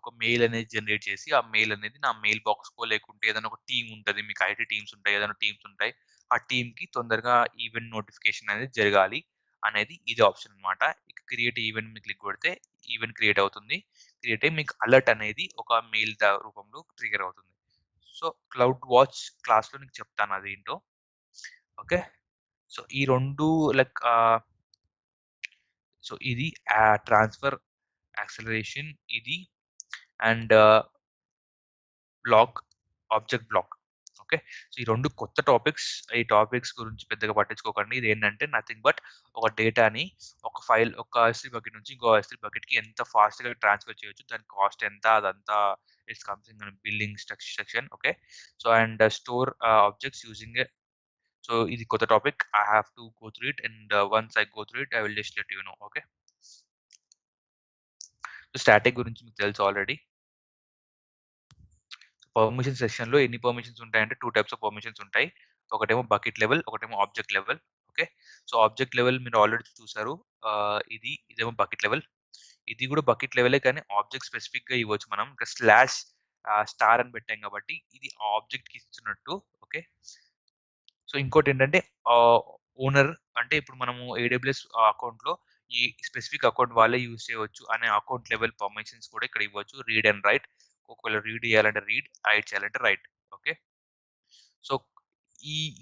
ఒక మెయిల్ అనేది జనరేట్ చేసి ఆ మెయిల్ అనేది నా మెయిల్ బాక్స్‌కో లేకుంటే ఏదైనా ఒక టీమ్ ఉంటది. మీకు ఐటీ టీమ్స్ ఉంటాయి. ఏదైనా టీమ్స్ ఉంటాయి. ఆ టీమ్‌కి తొందరగా ఈవెంట్ నోటిఫికేషన్ అనేది జరగాలి అనేది ఇది ఆప్షన్ అన్నమాట. ఇక క్రియేట్ ఈవెంట్ మీద క్లిక్ కొడితే ఈవెంట్ క్రియేట్ అవుతుంది. క్రియేట్ అయ్యి మీకు అలర్ట్ అనేది ఒక మెయిల్ రూపంలో ట్రిగ్గర్ అవుతుంది. సో, క్లౌడ్ వాచ్ క్లాస్‌లో నీకు చెప్తాను అదేంటో. ఓకే. సో ఈ 2 లైక్ సో ఇది ట్రాన్స్‌ఫర్, యాక్సలరేషన్ ఇది and block, object block. Okay. So ఈ 2 కొత్త టాపిక్స్. ఈ టాపిక్స్ గురించి పెద్దగా పట్టించుకోకండి. ఇదేంటంటే నథింగ్ బట్ ఒక డేటాని ఒక ఫైల్ ఒక S3 బకెట్ నుంచి ఇంకో S3 బకెట్‌కి ఎంత ఫాస్ట్‌గా ట్రాన్స్‌ఫర్ చేయొచ్చు. దాని కాస్ట్ ఎంత అదంతా it's comes in billing section. Okay. So and store objects using so ఇది కొత్త topic. I have to go through it and once I go through it I will just let you know. Okay. So static గురించి మీకు తెలుసు already. Permission సెక్షన్‌లో ఎన్ని permissions ఉంటాయంటే 2 types of permissions ఉంటాయి. ఒకటేమో బకెట్ లెవెల్, ఒకటేమో object level. Okay. So object level మీరు ఆల్రెడీ చూసారు. ఇదేమో బకెట్ లెవెల్. ఇది కూడా బకెట్ లెవెలే కానీ ఆబ్జెక్ట్ స్పెసిఫిక్‌గా ఇవ్వచ్చు మనం. ఇక్కడ స్లాష్ స్టార్ అని పెట్టాం కాబట్టి ఇది ఆ ఆబ్జెక్ట్‌కి ఇస్తున్నట్టు. ఓకే. సో ఇంకోటేంటంటే ఆహ్, ఓనర్ అంటే ఇప్పుడు మనము ఏడబ్ల్యూఎస్ అకౌంట్‌లో ఈ స్పెసిఫిక్ అకౌంట్ వాళ్ళే యూజ్ చేయవచ్చు అనే అకౌంట్ లెవెల్ పర్మిషన్స్ కూడా ఇక్కడ ఇవ్వచ్చు. Read and right. ఒకవేళ రీడ్ చేయాలంటే రీడ్, రైట్ చేయాలంటే రైట్. ఓకే. సో,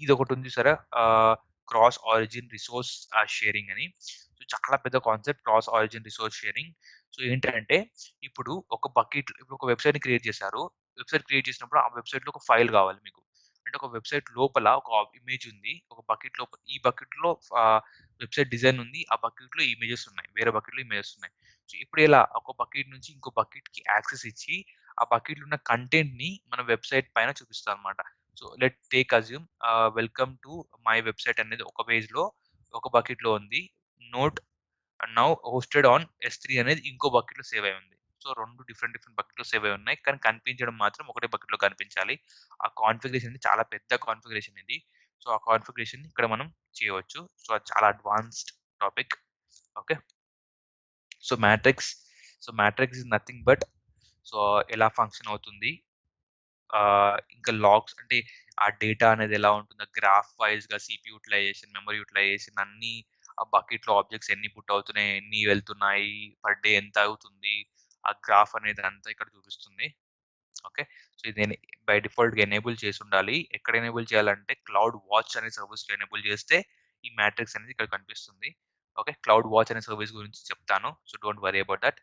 ఇదొకటుంది చూసారా? క్రాస్ ఆరిజిన్ రిసోర్స్ షేరింగ్ అని. సో, చాలా పెద్ద concept cross origin resource sharing. So, ఏంటంటే ఇప్పుడు ఒక వెబ్‌సైట్‌ని క్రియేట్ చేశారు. వెబ్‌సైట్ క్రియేట్ చేసినప్పుడు ఆ వెబ్‌సైట్‌లో ఒక ఫైల్ కావాలి మీకు. అంటే ఒక వెబ్‌సైట్ లోపల ఒక ఇమేజ్ ఉంది. ఒక బకెట్ లోపల ఈ బకెట్‌లో ఆహ్, వెబ్‌సైట్ డిజైన్ ఉంది. ఆ బకెట్‌లో ఇమేజెస్ ఉన్నాయి. వేరే బకెట్‌లో ఇమేజెస్ ఉన్నాయి. సో, ఇప్పుడు ఎలా ఒక బకెట్ నుంచి ఇంకో బకెట్‌కి యాక్సెస్ ఇచ్చి, ఆ బకెట్‌లో ఉన్న కంటెంట్‌ని మన వెబ్‌సైట్ పైన చూపిస్తామన్నమాట. So let take assume welcome to my website అనేది ఒక పేజ్‌లో ఒక బకెట్‌లో ఉంది. Note now hosted on S3 అనేది ఇంకో బకెట్‌లో సేవ్ అయి ఉంది. సో 2 డిఫరెంట్ డిఫరెంట్ బకెట్‌లో సేవ్ అయి ఉన్నాయి. కానీ కనిపించడం మాత్రం ఒకటే బకెట్‌లో కనిపించాలి. ఆ కాన్ఫిగరేషన్ అనేది చాలా పెద్ద కాన్ఫిగరేషన్ ఇది. సో ఆ కాన్ఫిగరేషన్‌ని ఇక్కడ మనం చేయవచ్చు. సో అది చాలా advanced topic. Okay. So matrix matrix is nothing but so ఎలా ఫంక్షన్ అవుతుంది ఇంకా లాగ్స్ అంటే ఆ డేటా అనేది ఎలా ఉంటుందో గ్రాఫ్ వైస్‌గా సీపీ యుటిలైజేషన్, మెమరీ యుటిలైజేషన్ అన్నీ ఆ బకెట్‌లో ఆబ్జెక్ట్స్ ఎన్ని పుట్ అవుతున్నాయి, ఎన్ని వెళ్తున్నాయి, పర్ డే ఎంత అవుతుంది, ఆ గ్రాఫ్ అనేది అంతా ఇక్కడ చూపిస్తుంది. ఓకే. సో ఇది నేను బై డిఫాల్ట్‌గా ఎనేబుల్ చేసుండాలి. ఎక్కడ ఎనేబుల్ చేయాలంటే క్లౌడ్ వాచ్ అనే సర్విస్‌లో ఎనేబుల్ చేస్తే ఈ మ్యాట్రిక్స్ అనేది ఇక్కడ కనిపిస్తుంది. ఓకే. క్లౌడ్ వాచ్ అనే సర్విస్ గురించి చెప్తాను. So don't worry about that.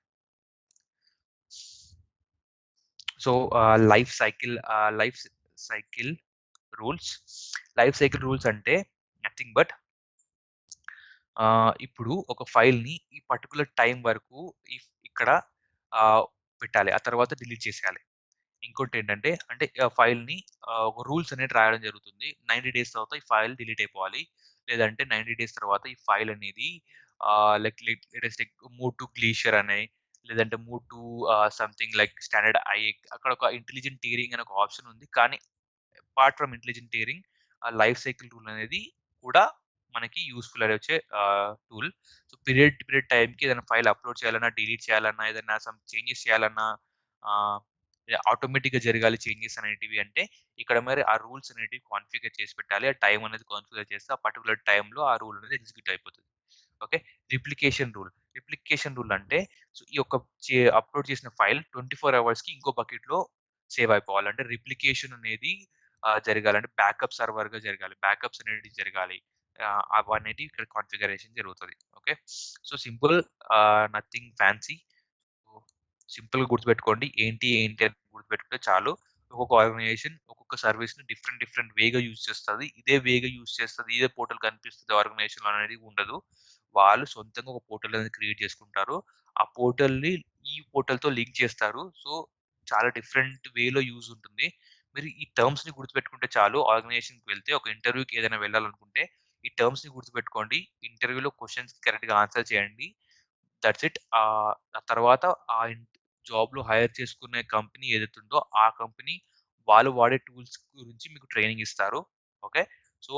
So life cycle rules. Life cycle rules అంటే నథింగ్ బట్ ఇప్పుడు ఒక ఫైల్‌ని ఈ పర్టిక్యులర్ టైమ్ వరకు ఇక్కడ ఆహ్, పెట్టాలి. ఆ తర్వాత డిలీట్ చేసేయాలి. ఇంకోటేంటంటే అంటే ఫైల్‌ని ఒక రూల్స్ అనేవి రాయడం జరుగుతుంది. 90 డేస్ తర్వాత ఈ ఫైల్ డిలీట్ అయిపోవాలి. లేదంటే 90 డేస్ తర్వాత ఈ ఫైల్ అనేది let us take move to glacier అని లేదంటే move to something like standard అక్కడ ఒక ఇంటెలిజెంట్ టియరింగ్ అనే ఒక ఆప్షన్ ఉంది. కానీ అపార్ట్ ఫ్రమ్ ఇంటెలిజెంట్ టియరింగ్ ఆ లైఫ్ సైకిల్ రూల్ అనేది కూడా మనకి యూజ్‌ఫుల్ అయ్యే వచ్చే tool. So, period to period టైమ్‌కి ఏదైనా ఫైల్ అప్‌లోడ్ చేయాలన్నా, డిలీట్ చేయాలన్నా, ఏదైనా సమ్ చేంజెస్ చేయాలన్నా ఆహ్, ఆటోమేటిక్‌గా జరగాలి చేంజెస్ అనేటివి అంటే, ఇక్కడ మరి ఆ రూల్స్ అనేటివి కాన్ఫిగర్ చేసి పెట్టాలి. ఆ టైమ్ అనేది కాన్ఫిగర్ చేస్తే, ఆ పర్టిక్యులర్ టైమ్‌లో ఆ రూల్ అనేది ఎగ్జిక్యూట్ అయిపోతది. Okay. Replication rule. Replication rule అంటే సో, ఈ యొక్క అప్‌లోడ్ చేసిన ఫైల్ 24 అవర్స్‌కి ఇంకో బకెట్‌లో సేవ్ అయిపోవాలి. అంటే రిప్లికేషన్ అనేది జరగాలి. అంటే బ్యాకప్ సర్వర్‌గా జరగాలి. బ్యాకప్స్ అనేటివి జరగాలి. అవనేటివి ఇక్కడ కాన్ఫిగరేషన్ జరుగుతది. Okay. So, simple nothing fancy. సింపుల్‌గా గుర్తుపెట్టుకోండి. ఏంటి అని గుర్తుపెట్టుకుంటే చాలు. ఒక్కొక్క ఆర్గనైజేషన్ ఒక్కొక్క సర్విస్‌ని డిఫరెంట్ డిఫరెంట్ వేగా యూజ్ చేస్తది. ఇదే వేగా యూజ్ చేస్తది. ఇదే పోర్టల్ కనిపిస్తది ఆర్గనైజేషన్‌లో అనేది ఉండదు. వాళ్ళు సొంతంగా ఒక పోర్టల్ అనేది క్రియేట్ చేసుకుంటారు. ఆ పోర్టల్‌ని ఈ పోర్టల్‌తో లింక్ చేస్తారు. సో, చాలా డిఫరెంట్ వేలో యూజ్ ఉంటుంది. మీరు ఈ టర్మ్స్‌ని గుర్తుపెట్టుకుంటే చాలు ఆర్గనైజేషన్‌కి వెళ్తే ఒక ఇంటర్వ్యూకి ఏదైనా వెళ్ళాలనుకుంటే ఈ టర్మ్స్‌ని గుర్తుపెట్టుకోండి. ఇంటర్వ్యూలో క్వెషన్స్‌కి కరెక్ట్‌గా ఆన్సర్ చేయండి. That's it. ఆ తర్వాత ఆ జాబ్‌లో హైర్ చేసుకునే కంపెనీ ఏదైతే ఉందో, ఆ కంపెనీ వాళ్ళు వాడే టూల్స్ గురించి మీకు ట్రైనింగ్ ఇస్తారు. ఓకే. సో,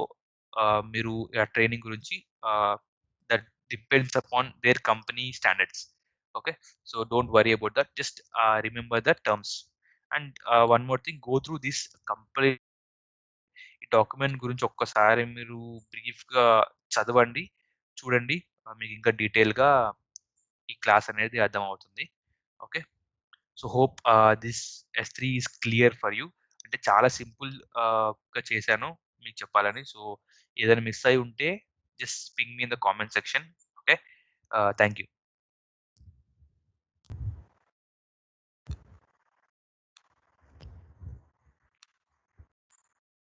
మీరు ఆ ట్రైనింగ్ గురించి that depends upon there company standards. Okay. So, don't worry about that. Just remember the terms. And one more thing go through this complete ఈ డాక్యుమెంట్ గురించి ఒక్కసారి మీరు బ్రీఫ్‌గా చదవండి, చూడండి. మీకు ఇంకా డీటెయిల్‌గా ఈ క్లాస్ అనేది అర్థమవుతుంది. Okay. So, hope this S3 is clear for you. అంటే చాలా సింపుల్ గా చేశాను. మీకు చెప్పాలని. సో, ఏదైనా మిస్ అయ్యి ఉంటే just ping me in the comment section. Okay. Thank you.